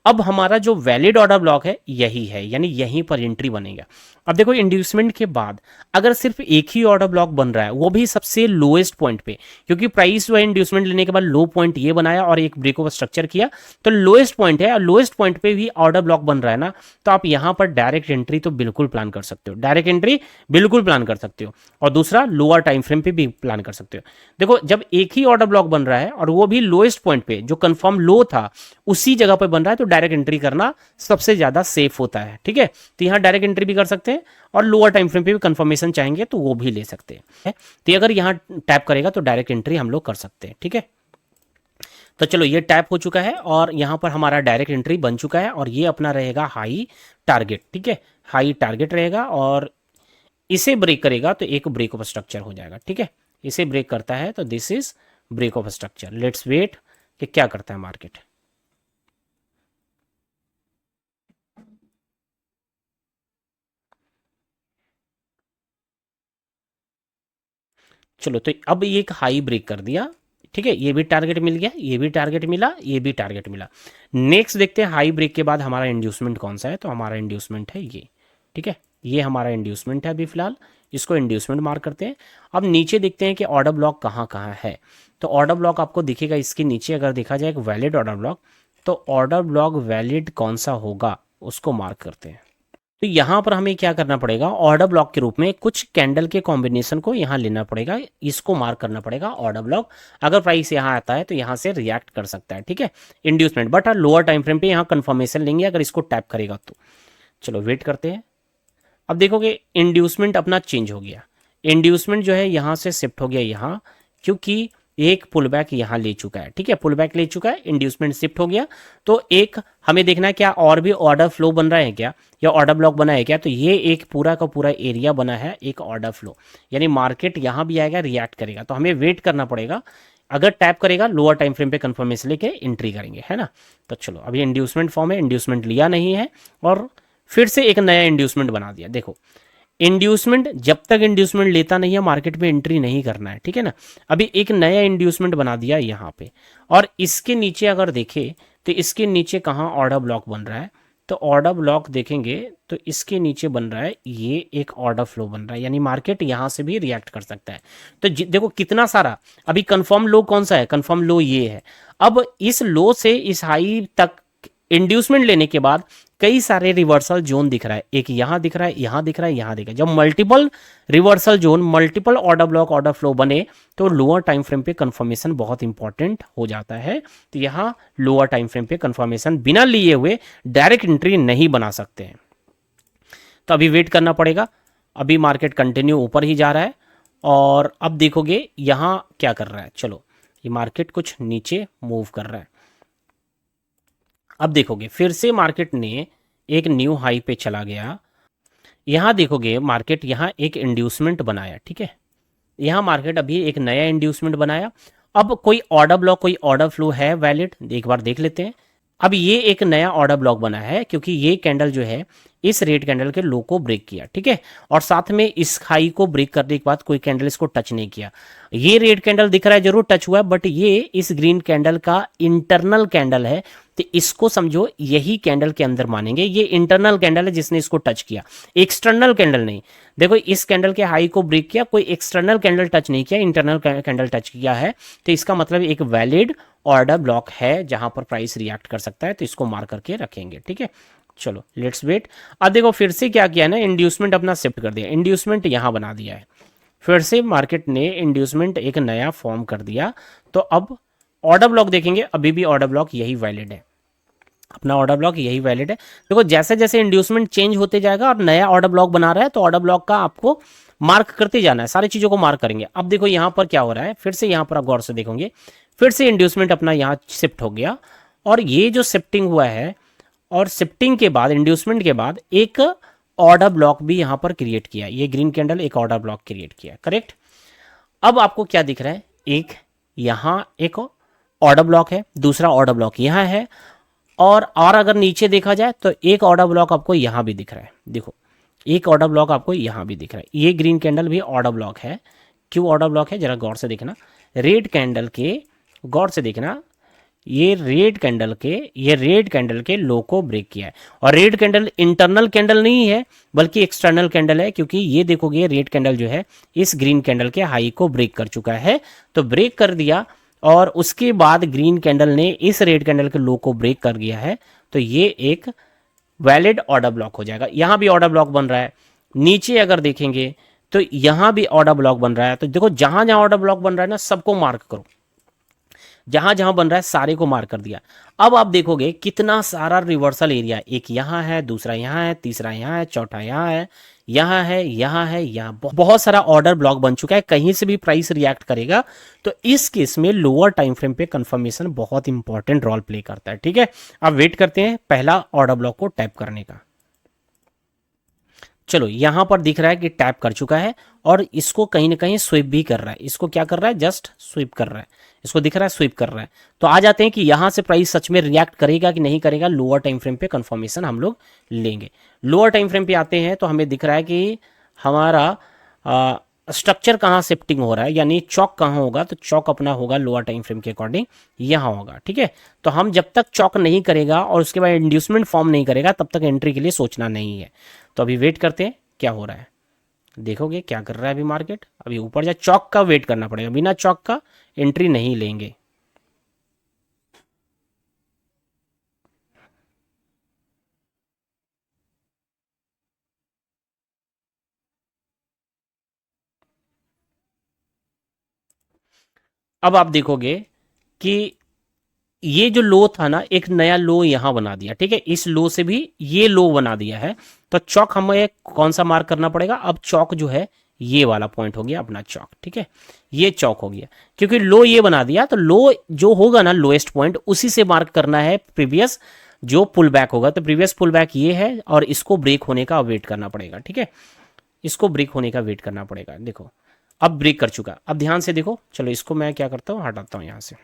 अब हमारा जो वैलिड ऑर्डर ब्लॉक है यही है, यानी यहीं पर एंट्री बनेगा। अब देखो इंड्यूसमेंट के बाद अगर सिर्फ एक ही ऑर्डर ब्लॉक बन रहा है, वो भी सबसे लोएस्ट पॉइंट पे, क्योंकि प्राइस जो है इंड्यूसमेंट लेने के बाद लो पॉइंट ये बनाया और एक ब्रेक ओवर स्ट्रक्चर किया, तो लोएस्ट पॉइंट है और लोएस्ट पॉइंट पे भी ऑर्डर ब्लॉक बन रहा है ना, तो आप यहां पर डायरेक्ट एंट्री तो बिल्कुल प्लान कर सकते हो, डायरेक्ट एंट्री बिल्कुल प्लान कर सकते हो। और दूसरा लोअर टाइम फ्रेम पे भी प्लान कर सकते हो। देखो जब एक ही ऑर्डर ब्लॉक बन रहा है और वो भी लोएस्ट पॉइंट पे जो कंफर्म लो था उसी जगह पर बन रहा है, तो डायरेक्ट एंट्री करना सबसे ज्यादा सेफ होता है। ठीक है, तो यहाँ डायरेक्ट एंट्री भी कर सकते हैं और लोअर टाइम फ्रेम पे भी कंफर्मेशन चाहेंगे तो वो भी ले सकते हैं। तो अगर यहाँ टैप करेगा तो डायरेक्ट एंट्री हम लोग कर सकते हैं। ठीक है, तो चलो ये टैप हो चुका है और यहाँ पर हमारा डायरेक्ट एंट्री बन चुका है, और ये अपना रहेगा हाई टारगेट। ठीक है, हाई टारगेट रहेगा, और इसे ब्रेक करेगा तो एक ब्रेक ऑफ स्ट्रक्चर हो जाएगा। ठीक है, इसे ब्रेक करता है तो this is break of structure. Let's wait कि क्या करता है मार्केट। चलो तो अब ये एक हाई ब्रेक कर दिया। ठीक है, ये भी टारगेट मिल गया, ये भी टारगेट मिला, ये भी टारगेट मिला। नेक्स्ट देखते हैं हाई ब्रेक के बाद हमारा इंड्यूसमेंट कौन सा है, तो हमारा इंड्यूसमेंट है ये। ठीक है, ये हमारा इंड्यूसमेंट है अभी फिलहाल, इसको इंड्यूसमेंट मार्क करते हैं। अब नीचे देखते हैं कि ऑर्डर ब्लॉक कहाँ कहाँ है। तो ऑर्डर ब्लॉक आपको दिखेगा इसके नीचे, अगर देखा जाए एक वैलिड ऑर्डर ब्लॉक, तो ऑर्डर ब्लॉक वैलिड कौन सा होगा उसको मार्क करते हैं। तो यहाँ पर हमें क्या करना पड़ेगा, ऑर्डर ब्लॉक के रूप में कुछ कैंडल के कॉम्बिनेशन को यहाँ लेना पड़ेगा, इसको मार्क करना पड़ेगा ऑर्डर ब्लॉक। अगर प्राइस यहाँ आता है तो यहाँ से रिएक्ट कर सकता है। ठीक है, inducement, but lower time frame पे यहाँ कंफर्मेशन लेंगे अगर इसको टैप करेगा तो। चलो वेट करते हैं। अब देखोगे इंड्यूसमेंट अपना चेंज हो गया, इंड्यूसमेंट जो है यहाँ से शिफ्ट हो गया यहाँ, क्योंकि एक पुल बैक यहाँ ले चुका है। ठीक है, पुल बैक ले चुका है, इंड्यूसमेंट शिफ्ट हो गया। तो एक हमें देखना है क्या और भी ऑर्डर फ्लो बन रहा है क्या, या ऑर्डर ब्लॉक बना है क्या। तो ये एक पूरा का पूरा एरिया बना है एक ऑर्डर फ्लो, यानी मार्केट यहाँ भी आएगा, रिएक्ट करेगा, तो हमें वेट करना पड़ेगा। अगर टैप करेगा लोअर टाइम फ्रेम पे कंफर्मेशन लेके एंट्री करेंगे, है ना। तो चलो अभी इंड्यूसमेंट फॉर्म है, इंड्यूसमेंट लिया नहीं है और फिर से एक नया इंड्यूसमेंट बना दिया। देखो इंड्यूसमेंट जब तक इंड्यूसमेंट लेता नहीं है मार्केट में एंट्री नहीं करना है। ठीक है ना, अभी एक नया इंड्यूसमेंट बना दिया यहाँ पे, और इसके नीचे अगर देखें तो इसके नीचे कहाँ ऑर्डर ब्लॉक बन रहा है, तो ऑर्डर ब्लॉक देखेंगे तो इसके नीचे बन रहा है ये एक ऑर्डर फ्लो बन रहा है, यानी मार्केट यहाँ से भी रिएक्ट कर सकता है। तो देखो कितना सारा, अभी कंफर्म लो कौन सा है, कंफर्म लो ये है। अब इस लो से इस हाई तक इंड्यूसमेंट लेने के बाद कई सारे रिवर्सल जोन दिख रहा है, एक यहाँ दिख रहा है, यहाँ दिख रहा है, यहाँ दिख रहा है। जब multiple reversal zone, multiple order block order flow बने तो लोअर टाइम फ्रेम पे कंफर्मेशन बहुत इंपॉर्टेंट हो जाता है। तो यहाँ लोअर टाइम फ्रेम पे कंफर्मेशन बिना लिए हुए डायरेक्ट एंट्री नहीं बना सकते हैं, तो अभी वेट करना पड़ेगा। अभी मार्केट कंटिन्यू ऊपर ही जा रहा है, और अब देखोगे यहाँ क्या कर रहा है। चलो ये मार्केट कुछ नीचे मूव कर रहा है। अब देखोगे फिर से मार्केट ने एक न्यू हाई पे चला गया। यहाँ देखोगे मार्केट यहाँ एक इंड्यूसमेंट बनाया। ठीक है, यहाँ मार्केट अभी एक नया इंड्यूसमेंट बनाया। अब कोई ऑर्डर ब्लॉक कोई ऑर्डर फ्लो है वैलिड, एक बार देख लेते हैं। अब ये एक नया ऑर्डर ब्लॉक बना है क्योंकि ये कैंडल जो है इस रेड कैंडल के लो को ब्रेक किया, ठीक है, और साथ में इस हाई को ब्रेक करने के बाद कोई कैंडल इसको टच नहीं किया। ये रेड कैंडल दिख रहा है जरूर टच हुआ है, बट ये इस ग्रीन कैंडल का इंटरनल कैंडल है, तो इसको समझो यही कैंडल के अंदर मानेंगे। ये इंटरनल कैंडल है जिसने इसको टच किया, एक्सटर्नल कैंडल नहीं। देखो इस कैंडल के हाई को ब्रेक किया, कोई एक्सटर्नल कैंडल टच नहीं किया, इंटरनल कैंडल टच किया है, तो इसका मतलब एक वैलिड ऑर्डर ब्लॉक है जहां पर प्राइस रिएक्ट कर सकता है, तो इसको मार्क करके रखेंगे, ठीक है। चलो लेट्स वेट। अब देखो फिर से क्या किया ना, इंड्यूसमेंट अपना शिफ्ट कर दिया, इंड्यूसमेंट यहां बना दिया है, फिर से मार्केट ने इंड्यूसमेंट एक नया फॉर्म कर दिया। तो अब ऑर्डर ब्लॉक देखेंगे, अभी भी ऑर्डर ब्लॉक यही वैलिड है, अपना ऑर्डर ब्लॉक यही वैलिड है। देखो जैसे जैसे इंड्यूसमेंट चेंज होते जाएगा और नया ऑर्डर ब्लॉक बना रहा है, तो ऑर्डर ब्लॉक का आपको मार्क करते जाना है, सारी चीजों को मार्क करेंगे। अब देखो यहां पर क्या हो रहा है, फिर से यहां पर आप गौर से देखोगे, फिर से इंड्यूसमेंट अपना यहाँ शिफ्ट हो गया, और ये जो शिफ्टिंग हुआ है, और शिफ्टिंग के बाद इंड्यूसमेंट के बाद एक ऑर्डर ब्लॉक भी यहां पर क्रिएट किया, ये ग्रीन कैंडल एक ऑर्डर ब्लॉक क्रिएट किया, करेक्ट। अब आपको क्या दिख रहा है, एक यहां एक ऑर्डर ब्लॉक है, दूसरा ऑर्डर ब्लॉक यहां है, और अगर नीचे देखा जाए तो एक ऑर्डर ब्लॉक आपको यहां भी दिख रहा है। देखो एक ऑर्डर ब्लॉक आपको यहां भी दिख रहा है, ये ग्रीन कैंडल भी ऑर्डर ब्लॉक है। क्यों ऑर्डर ब्लॉक है, जरा गौर से देखना, रेड कैंडल के, गौर से देखना, ये रेड कैंडल के लो को ब्रेक किया है, और रेड कैंडल इंटरनल कैंडल नहीं है बल्कि एक्सटर्नल कैंडल है, क्योंकि ये देखोगे रेड कैंडल जो है इस ग्रीन कैंडल के हाई को ब्रेक कर चुका है, तो ब्रेक कर दिया, और उसके बाद ग्रीन कैंडल ने इस रेड कैंडल के लो को ब्रेक कर दिया है, तो ये एक वैलिड ऑर्डर ब्लॉक हो जाएगा। यहां भी ऑर्डर ब्लॉक बन रहा है, नीचे अगर देखेंगे तो यहां भी ऑर्डर ब्लॉक बन रहा है। तो देखो जहां जहां ऑर्डर ब्लॉक बन रहा है ना, सबको मार्क करो, जहां जहां बन रहा है सारे को मार्क कर दिया। अब आप देखोगे कितना सारा रिवर्सल एरिया, एक यहां है, दूसरा यहां है, तीसरा यहां है, चौथा यहां है, यहां है, यहां है, यहां बहुत सारा ऑर्डर ब्लॉक बन चुका है, कहीं से भी प्राइस रिएक्ट करेगा। तो इस केस में लोअर टाइम फ्रेम पे कंफर्मेशन बहुत इंपॉर्टेंट रोल प्ले करता है, ठीक है। अब वेट करते हैं पहला ऑर्डर ब्लॉक को टैप करने का। चलो यहां पर दिख रहा है कि टैप कर चुका है, और इसको कहीं ना कहीं स्वीप भी कर रहा है, इसको क्या कर रहा है, जस्ट स्वीप कर रहा है, इसको दिख रहा है स्वीप कर रहा है। तो आ जाते हैं कि यहां से प्राइस सच में रिएक्ट करेगा कि नहीं करेगा, लोअर टाइम फ्रेम पे कंफर्मेशन हम लोग लेंगे। लोअर टाइम फ्रेम पे आते हैं तो हमें दिख रहा है कि हमारा स्ट्रक्चर कहाँ शिफ्टिंग हो रहा है, यानी चौक कहाँ होगा, तो चौक अपना होगा लोअर टाइम फ्रेम के अकॉर्डिंग यहाँ होगा, ठीक है। तो हम जब तक चौक नहीं करेगा और उसके बाद इंड्यूसमेंट फॉर्म नहीं करेगा, तब तक एंट्री के लिए सोचना नहीं है। तो अभी वेट करते हैं क्या हो रहा है, देखोगे क्या कर रहा है अभी मार्केट। अभी ऊपर जाए, चौक का वेट करना पड़ेगा, बिना चौक का एंट्री नहीं लेंगे। अब आप देखोगे कि ये जो लो था ना, एक नया लो यहां बना दिया, ठीक है, इस लो से भी ये लो बना दिया है। तो चौक हमें कौन सा मार्क करना पड़ेगा, अब चौक जो है ये वाला पॉइंट हो गया अपना चौक, ठीक है, ये चौक हो गया, क्योंकि लो ये बना दिया, तो लो जो होगा ना लोएस्ट पॉइंट, उसी से मार्क करना है प्रीवियस जो पुल बैक होगा। तो प्रीवियस पुल बैक ये है, और इसको ब्रेक होने का वेट करना पड़ेगा, ठीक है, इसको ब्रेक होने का वेट करना पड़ेगा। देखो अब ब्रेक कर चुका, अब ध्यान से देखो, चलो इसको मैं क्या करता हूँ, हटाता हूँ यहां से।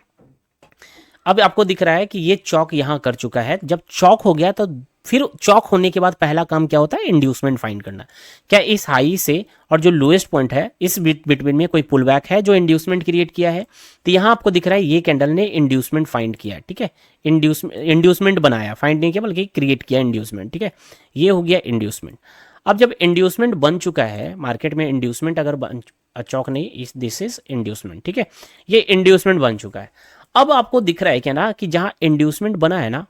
अब आपको दिख रहा है कि ये चौक यहां कर चुका है, जब चौक हो गया तो फिर चौक होने के बाद पहला काम क्या होता है, इंड्यूसमेंट फाइंड करना। क्या इस हाई से और जो लोएस्ट पॉइंट है इस बिटवीन में कोई पुल बैक है जो इंड्यूसमेंट क्रिएट किया है। तो यहां आपको दिख रहा है ये कैंडल ने इंड्यूसमेंट फाइंड किया, ठीक है, इंड्यूसमेंट बनाया, फाइंड नहीं किया बल्कि क्रिएट किया इंड्यूसमेंट, ठीक है, ये हो गया इंड्यूसमेंट। अब जब इंड्यूसमेंट बन चुका है मार्केट में, इंड्यूसमेंट अगर चौक नहीं, दिस इज इंड्यूसमेंट, ठीक है, ये इंड्यूसमेंट बन चुका है। अब आपको दिख रहा है क्या ना कि जहां इंड्यूसमेंट बना है ना,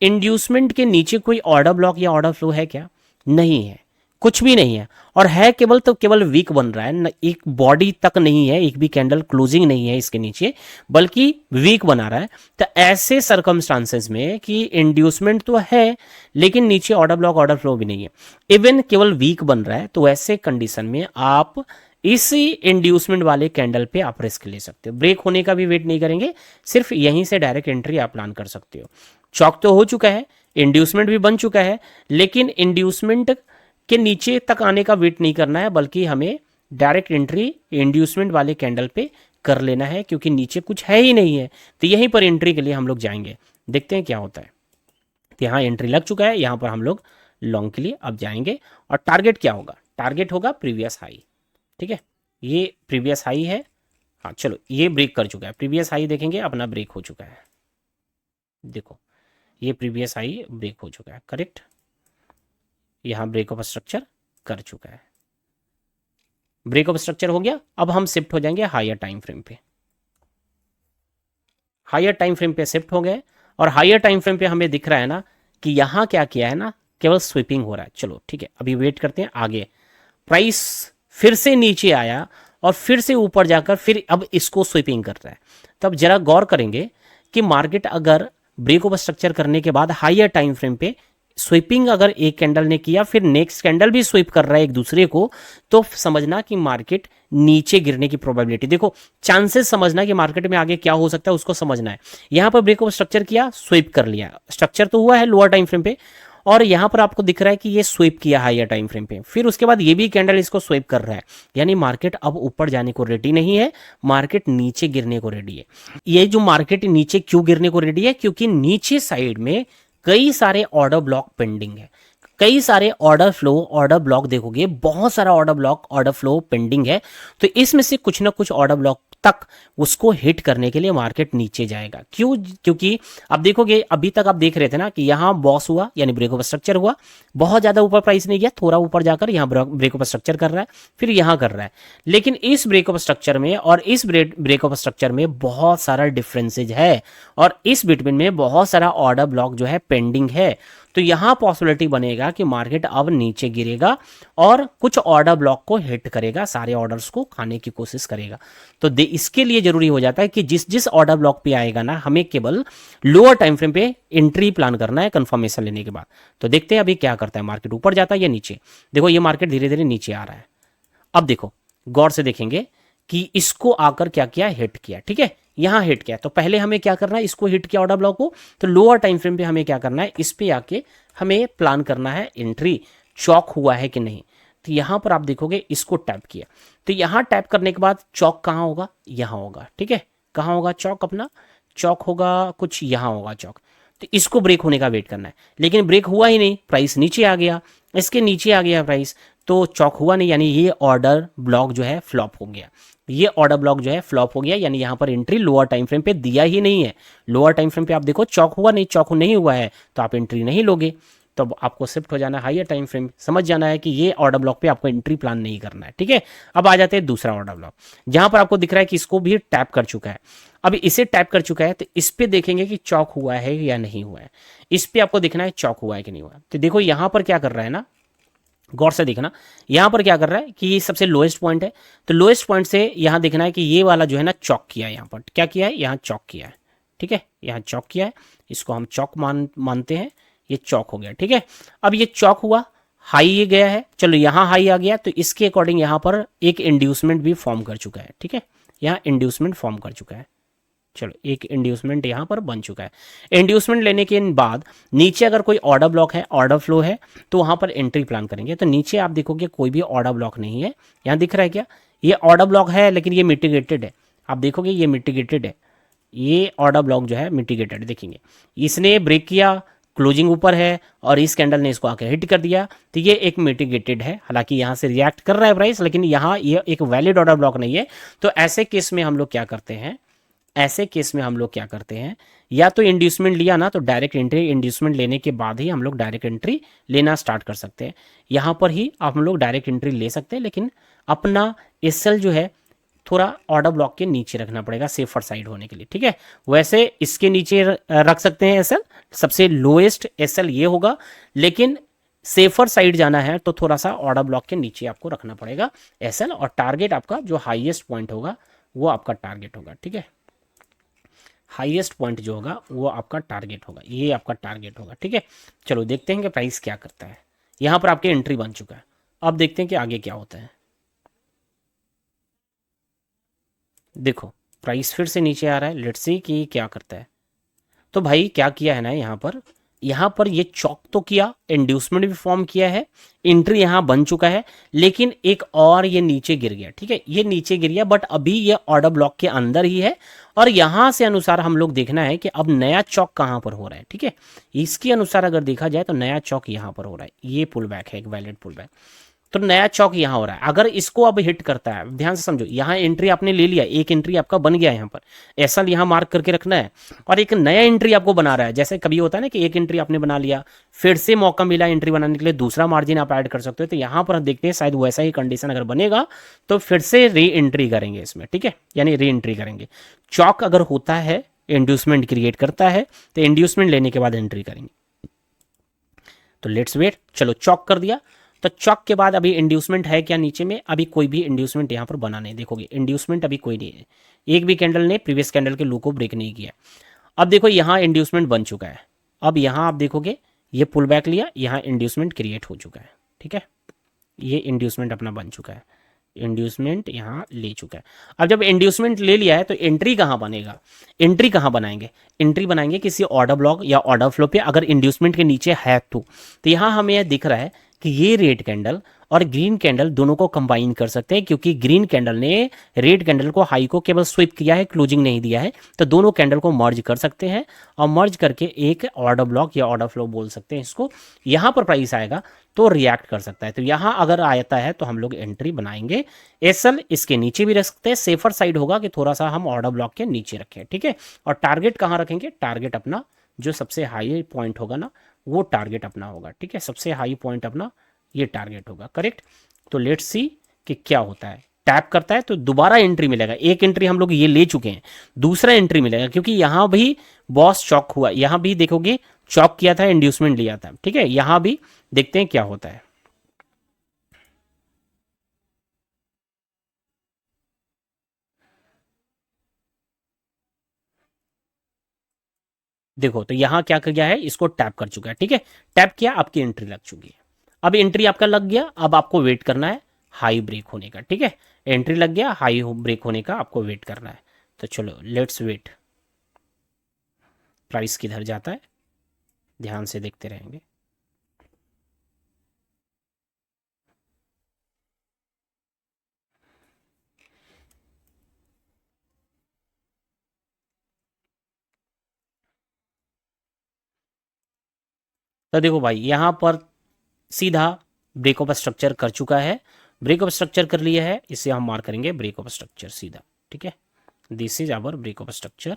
इंड्यूसमेंट के नीचे कोई ऑर्डर ब्लॉक या ऑर्डर फ्लो है क्या, नहीं है, कुछ भी नहीं है, और है केवल तो केवल वीक बन रहा है न, एक बॉडी तक नहीं है, एक भी कैंडल क्लोजिंग नहीं है इसके नीचे, बल्कि वीक बना रहा है। तो ऐसे सर्कमस्टांसेस में कि इंड्यूसमेंट तो है लेकिन नीचे ऑर्डर ब्लॉक ऑर्डर फ्लो भी नहीं है, इवन केवल वीक बन रहा है, तो ऐसे कंडीशन में आप इसी इंड्यूसमेंट वाले कैंडल पे आप रिस्क ले सकते हो, ब्रेक होने का भी वेट नहीं करेंगे, सिर्फ यहीं से डायरेक्ट एंट्री आप प्लान कर सकते हो। चौक तो हो चुका है, इंड्यूसमेंट भी बन चुका है, लेकिन इंड्यूसमेंट के नीचे तक आने का वेट नहीं करना है, बल्कि हमें डायरेक्ट एंट्री इंड्यूसमेंट वाले कैंडल पे कर लेना है, क्योंकि नीचे कुछ है ही नहीं है। तो यहीं पर एंट्री के लिए हम लोग जाएंगे, देखते हैं क्या होता है। तो यहाँ एंट्री लग चुका है, यहाँ पर हम लोग लॉन्ग के लिए अब जाएंगे। और टारगेट क्या होगा, टारगेट होगा प्रीवियस हाई, ठीक है, ये प्रीवियस हाई है। हाँ चलो, ये ब्रेक कर चुका है, प्रीवियस हाई देखेंगे अपना ब्रेक हो चुका है, देखो ये प्रीवियस हाई ब्रेक हो चुका है, करेक्ट, यहाँ ब्रेक ऑफ स्ट्रक्चर कर चुका है, ब्रेक ऑफ स्ट्रक्चर हो गया। अब हम शिफ्ट हो जाएंगे हायर टाइम फ्रेम पे, हायर टाइम फ्रेम पे शिफ्ट हो गए। और हायर टाइम फ्रेम पे हमें दिख रहा है ना कि यहाँ क्या किया है ना, केवल स्वीपिंग हो रहा है। चलो ठीक है, अभी वेट करते हैं आगे। प्राइस फिर से नीचे आया और फिर से ऊपर जाकर फिर अब इसको स्वीपिंग कर रहा है। तब जरा गौर करेंगे कि मार्केट अगर ब्रेक ऑफ स्ट्रक्चर करने के बाद हायर टाइम फ्रेम पे स्वीपिंग अगर एक कैंडल ने किया, फिर नेक्स्ट कैंडल भी स्वीप कर रहा है एक दूसरे को, तो समझना कि मार्केट नीचे गिरने की प्रोबेबिलिटी, देखो चांसेस समझना कि मार्केट में आगे क्या हो सकता है उसको समझना है। यहां पर ब्रेक ऑफ स्ट्रक्चर किया, स्वीप कर लिया, स्ट्रक्चर तो हुआ है लोअर टाइम फ्रेम पे, और यहां पर आपको दिख रहा है कि ये स्वीप किया हायर टाइम फ्रेम पे, फिर उसके बाद ये भी कैंडल इसको स्वीप कर रहा है, यानी मार्केट अब ऊपर जाने को रेडी नहीं है, मार्केट नीचे गिरने को रेडी है। ये जो मार्केट नीचे क्यों गिरने को रेडी है, क्योंकि नीचे साइड में कई सारे ऑर्डर ब्लॉक पेंडिंग है, कई सारे ऑर्डर फ्लो, ऑर्डर ब्लॉक देखोगे बहुत सारा order block, order flow pending है। तो इसमें से कुछ ना कुछ ऑर्डर ब्लॉक तक उसको हिट करने के लिए मार्केट नीचे जाएगा। क्यों, क्योंकि अब देखोगे अभी तक आप देख रहे थे ना कि यहां बॉस हुआ यानी ब्रेक ऑफ स्ट्रक्चर हुआ, बहुत ज्यादा ऊपर प्राइस नहीं गया, थोड़ा ऊपर जाकर यहां ब्रेक ऑफ स्ट्रक्चर कर रहा है, फिर यहां कर रहा है। लेकिन इस ब्रेक ऑफ स्ट्रक्चर में और इस ब्रेक ऑफ स्ट्रक्चर में बहुत सारा डिफरेंसेज है, और इस बिटवीन में बहुत सारा ऑर्डर ब्लॉक जो है पेंडिंग है। तो यहां पॉसिबिलिटी बनेगा कि मार्केट अब नीचे गिरेगा और कुछ ऑर्डर ब्लॉक को हिट करेगा, सारे ऑर्डर्स को खाने की कोशिश करेगा। तो इसके लिए जरूरी हो जाता है कि जिस जिस ऑर्डर ब्लॉक पे आएगा ना, हमें केवल लोअर टाइम फ्रेम पे एंट्री प्लान करना है कंफर्मेशन लेने के बाद। तो देखते हैं अभी क्या करता है मार्केट, ऊपर जाता है या नीचे। देखो ये मार्केट धीरे धीरे नीचे आ रहा है। अब देखो गौर से देखेंगे कि इसको आकर क्या किया, हिट किया, ठीक है, यहां हिट किया। तो पहले हमें क्या करना है, इसको हिट किया ऑर्डर ब्लॉक को, तो लोअर टाइम फ्रेम पे हमें क्या करना है, इस पे आके हमें प्लान करना है एंट्री, चौक हुआ है कि नहीं। तो यहां पर आप देखोगे इसको टैप किया, तो यहां टैप करने के बाद चौक कहां होगा, यहां होगा, ठीक है, कहां होगा चौक, अपना चौक होगा कुछ यहां होगा चौक। तो इसको ब्रेक होने का वेट करना है, लेकिन ब्रेक हुआ ही नहीं, प्राइस नीचे आ गया, इसके नीचे आ गया प्राइस, तो चौक हुआ नहीं, यानी ये ऑर्डर ब्लॉक जो है फ्लॉप हो गया, ये ऑर्डर ब्लॉक जो है फ्लॉप हो गया, यानी यहां पर एंट्री लोअर टाइम फ्रेम पे दिया ही नहीं है। लोअर टाइम फ्रेम पे आप देखो चौक हुआ नहीं, चौक नहीं हुआ है तो आप एंट्री नहीं लोगे, तो आपको शिफ्ट हो जाना है हायर टाइम फ्रेम, समझ जाना है कि ये ऑर्डर ब्लॉक पे आपको एंट्री प्लान नहीं करना है, ठीक है। अब आ जाते हैं दूसरा ऑर्डर ब्लॉक, जहां पर आपको दिख रहा है कि इसको भी टैप कर चुका है। अब इसे टैप कर चुका है तो इस पे देखेंगे कि चौक हुआ है या नहीं हुआ है, इस पे आपको दिखना है चौक हुआ है कि नहीं हुआ। तो देखो यहां पर क्या कर रहा है ना, गौर से देखना, यहां पर क्या कर रहा है कि ये सबसे लोएस्ट पॉइंट है, तो लोएस्ट पॉइंट से यहां देखना है कि ये वाला जो है ना चौक किया है, यहां पर क्या किया है, यहां चौक किया है, ठीक है, यहां चौक किया है, इसको हम चौक मानते हैं, ये चौक हो गया, ठीक है। अब ये चौक हुआ, हाई ये गया है, चलो यहां हाई आ गया, तो इसके अकॉर्डिंग यहां पर एक इंड्यूसमेंट भी फॉर्म कर चुका है, ठीक है, यहां इंड्यूसमेंट फॉर्म कर चुका है, चलो एक इंड्यूसमेंट यहां पर बन चुका है। इंड्यूसमेंट लेने के बाद नीचे अगर कोई ऑर्डर ब्लॉक है, ऑर्डर फ्लो है, तो वहां पर एंट्री प्लान करेंगे। तो नीचे आप देखोगे कोई भी ऑर्डर ब्लॉक नहीं है, यहां दिख रहा है क्या, ये ऑर्डर ब्लॉक है लेकिन ये मिटिगेटेड है, आप देखोगे ये मिटिगेटेड है, ये ऑर्डर ब्लॉक जो है मिटिगेटेड, देखेंगे इसने ब्रेक किया, क्लोजिंग ऊपर है और इस कैंडल ने इसको आके हिट कर दिया, तो ये एक मिटिगेटेड है, हालांकि यहां से रिएक्ट कर रहा है प्राइस, लेकिन यहां ये एक वैलिड ऑर्डर ब्लॉक नहीं है। तो ऐसे केस में हम लोग क्या करते हैं, ऐसे केस में हम लोग क्या करते हैं, या तो इंड्यूसमेंट लिया ना तो डायरेक्ट एंट्री, इंड्यूसमेंट लेने के बाद ही हम लोग डायरेक्ट एंट्री लेना स्टार्ट कर सकते हैं, यहां पर ही हम लोग डायरेक्ट एंट्री ले सकते हैं, लेकिन अपना एसएल जो है थोड़ा ऑर्डर ब्लॉक के नीचे रखना पड़ेगा सेफर साइड होने के लिए, ठीक है। वैसे इसके नीचे रख सकते हैं एसएल, सबसे लोएस्ट एसएल ये होगा, लेकिन सेफर साइड जाना है तो थोड़ा सा ऑर्डर ब्लॉक के नीचे आपको रखना पड़ेगा एसएल, और टारगेट आपका जो हाईएस्ट पॉइंट होगा वो आपका टारगेट होगा, ठीक है, हाईएस्ट पॉइंट जो होगा वो आपका टारगेट होगा, ये आपका टारगेट होगा, ठीक है। चलो देखते हैं कि प्राइस क्या करता है, यहां पर आपके एंट्री बन चुका है, अब देखते हैं कि आगे क्या होता है। देखो प्राइस फिर से नीचे आ रहा है, लेट्स सी कि क्या करता है। तो भाई क्या किया है ना, यहाँ पर यहाँ पर ये चॉक तो किया, इंड्यूसमेंट भी फॉर्म किया है, एंट्री यहाँ बन चुका है, लेकिन एक और ये नीचे गिर गया। ठीक है, ये नीचे गिर गया, बट अभी ये ऑर्डर ब्लॉक के अंदर ही है। और यहाँ से अनुसार हम लोग देखना है कि अब नया चॉक कहाँ पर हो रहा है। ठीक है, इसके अनुसार अगर देखा जाए तो नया चॉक यहाँ पर हो रहा है, ये पुल बैक है, एक वैलिड पुल बैक। तो नया चौक यहाँ हो रहा है। अगर इसको अब हिट करता है, ध्यान से समझो, यहाँ एंट्री आपने ले लिया, एक एंट्री आपका बन गया, यहाँ पर ऐसा यहाँ मार्क करके रखना है। और एक नया एंट्री आपको बना रहा है, जैसे कभी होता है ना कि एक एंट्री आपने बना लिया, फिर से मौका मिला एंट्री बनाने के लिए, दूसरा मार्जिन आप ऐड कर सकते हो। तो यहाँ पर देखते हैं शायद वैसा ही कंडीशन अगर बनेगा तो फिर से री एंट्री करेंगे इसमें। ठीक है, यानी री एंट्री करेंगे। चौक अगर होता है, इंड्यूसमेंट क्रिएट करता है, तो इंड्यूसमेंट लेने के बाद एंट्री करेंगे। तो लेट्स वेट। चलो चौक कर दिया, तो चॉक के बाद अभी इंड्यूसमेंट है क्या नीचे में? अभी कोई भी इंड्यूसमेंट यहाँ पर बना नहीं, देखोगे इंड्यूसमेंट अभी कोई नहीं है, एक भी कैंडल ने प्रीवियस कैंडल के लो को ब्रेक नहीं किया। अब देखो यहाँ इंड्यूसमेंट बन चुका है। अब यहाँ आप देखोगे ये पुल बैक लिया, यहाँ इंड्यूसमेंट क्रिएट हो चुका है। ठीक है, ये इंड्यूसमेंट अपना बन चुका है, इंड्यूसमेंट यहाँ ले चुका है। अब जब इंड्यूसमेंट ले लिया है तो एंट्री कहाँ बनेगा? एंट्री कहाँ बनाएंगे? एंट्री बनाएंगे किसी ऑर्डर ब्लॉक या ऑर्डर फ्लो पे, अगर इंड्यूसमेंट के नीचे है तो यहाँ हमें यह दिख रहा है कि ये रेड कैंडल और ग्रीन कैंडल दोनों को कंबाइन कर सकते हैं, क्योंकि ग्रीन कैंडल ने रेड कैंडल को हाई को केवल स्विप किया है, क्लोजिंग नहीं दिया है। तो दोनों कैंडल को मर्ज कर सकते हैं और मर्ज करके एक ऑर्डर ब्लॉक या ऑर्डर फ्लो बोल सकते हैं इसको। यहाँ पर प्राइस आएगा तो रिएक्ट कर सकता है। तो यहाँ अगर आता है तो हम लोग एंट्री बनाएंगे। एसएल इसके नीचे भी रख सकते हैं, सेफर साइड होगा कि थोड़ा सा हम ऑर्डर ब्लॉक के नीचे रखें। ठीक है, और टारगेट कहाँ रखेंगे? टारगेट अपना जो सबसे हाई पॉइंट होगा ना, वो टारगेट अपना होगा। ठीक है, सबसे हाई पॉइंट अपना ये टारगेट होगा। करेक्ट। तो लेट्स सी कि क्या होता है। टैप करता है तो दोबारा एंट्री मिलेगा, एक एंट्री हम लोग ये ले चुके हैं, दूसरा एंट्री मिलेगा, क्योंकि यहां भी बॉस चॉक हुआ, यहां भी देखोगे चॉक किया था, इंड्यूसमेंट लिया था। ठीक है, यहां भी देखते हैं क्या होता है। देखो तो यहां क्या किया है, इसको टैप कर चुका है। ठीक है, टैप किया, आपकी एंट्री लग चुकी है। अब एंट्री आपका लग गया, अब आपको वेट करना है हाई ब्रेक होने का। ठीक है, एंट्री लग गया, हाई ब्रेक होने का आपको वेट करना है। तो चलो लेट्स वेट, प्राइस किधर जाता है ध्यान से देखते रहेंगे। तो देखो भाई, यहां पर सीधा ब्रेक ऑफ स्ट्रक्चर कर चुका है, ब्रेक ऑफ स्ट्रक्चर कर लिया है, इसे हम मार्क करेंगे ब्रेक ऑफ स्ट्रक्चर सीधा। ठीक है, this is our break of structure,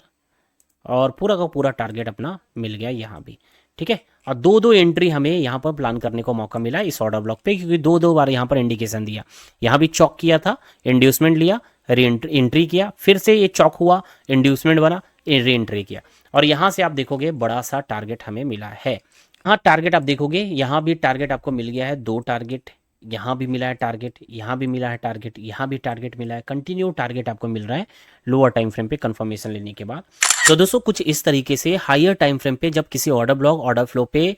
और पूरा का पूरा टारगेट अपना मिल गया यहाँ भी। ठीक है, और दो दो एंट्री हमें यहाँ पर प्लान करने को मौका मिला इस ऑर्डर ब्लॉक पे, क्योंकि दो दो बार यहाँ पर इंडिकेशन दिया। यहाँ भी चॉक किया था, इंड्यूसमेंट लिया, री एंट्री किया, फिर से ये चॉक हुआ, इंड्यूसमेंट बना, री एंट्री किया, और यहाँ से आप देखोगे बड़ा सा टारगेट हमें मिला है। हाँ, टारगेट आप देखोगे यहाँ भी टारगेट आपको मिल गया है, दो टारगेट यहाँ भी मिला है, टारगेट यहाँ भी मिला है, टारगेट यहाँ भी टारगेट मिला है, कंटिन्यू टारगेट आपको मिल रहा है लोअर टाइम फ्रेम पे कंफर्मेशन लेने के बाद। तो दोस्तों कुछ इस तरीके से हायर टाइम फ्रेम पे जब किसी ऑर्डर ब्लॉक ऑर्डर फ्लो पे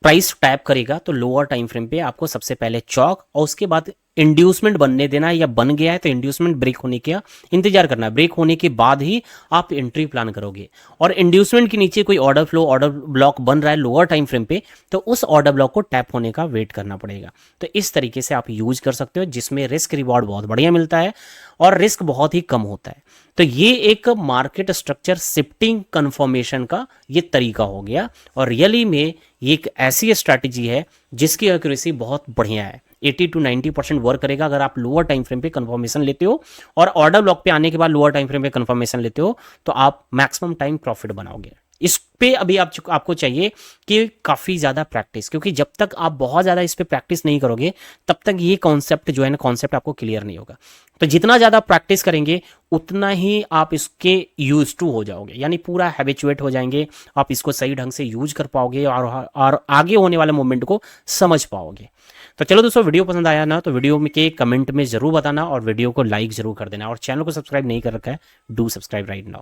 प्राइस टैप करेगा तो लोअर टाइम फ्रेम पे आपको सबसे पहले चॉक और उसके बाद इंड्यूसमेंट बनने देना है, या बन गया है तो इंड्यूसमेंट ब्रेक होने का इंतजार करना है। ब्रेक होने के बाद ही आप एंट्री प्लान करोगे। और इंड्यूसमेंट के नीचे कोई ऑर्डर फ्लो ऑर्डर ब्लॉक बन रहा है लोअर टाइम फ्रेम पे, तो उस ऑर्डर ब्लॉक को टैप होने का वेट करना पड़ेगा। तो इस तरीके से आप यूज कर सकते हो, जिसमें रिस्क रिवॉर्ड बहुत बढ़िया मिलता है और रिस्क बहुत ही कम होता है। तो ये एक मार्केट स्ट्रक्चर शिफ्टिंग कंफर्मेशन का ये तरीका हो गया, और रियली में ये एक ऐसी स्ट्रैटेजी है जिसकी एक्यूरेसी बहुत बढ़िया है, 80 to 90% वर्क करेगा अगर आप लोअर टाइम फ्रेम पे कंफर्मेशन लेते हो, और ऑर्डर ब्लॉक पे आने के बाद लोअर टाइम फ्रेम पे कंफर्मेशन लेते हो तो आप मैक्सिमम टाइम प्रॉफिट बनाओगे। इस पे अभी आपको चाहिए कि काफ़ी ज़्यादा प्रैक्टिस, क्योंकि जब तक आप बहुत ज़्यादा इस पे प्रैक्टिस नहीं करोगे तब तक ये कॉन्सेप्ट जो है ना, कॉन्सेप्ट आपको क्लियर नहीं होगा। तो जितना ज़्यादा प्रैक्टिस करेंगे उतना ही आप इसके यूज टू हो जाओगे, यानी पूरा हैबिचुएट हो जाएंगे, आप इसको सही ढंग से यूज कर पाओगे और आगे होने वाले मोमेंट को समझ पाओगे। तो चलो दोस्तों, वीडियो पसंद आया ना तो वीडियो में के कमेंट में जरूर बताना, और वीडियो को लाइक जरूर कर देना, और चैनल को सब्सक्राइब नहीं कर रखा है, डू सब्सक्राइब राइट नाउ।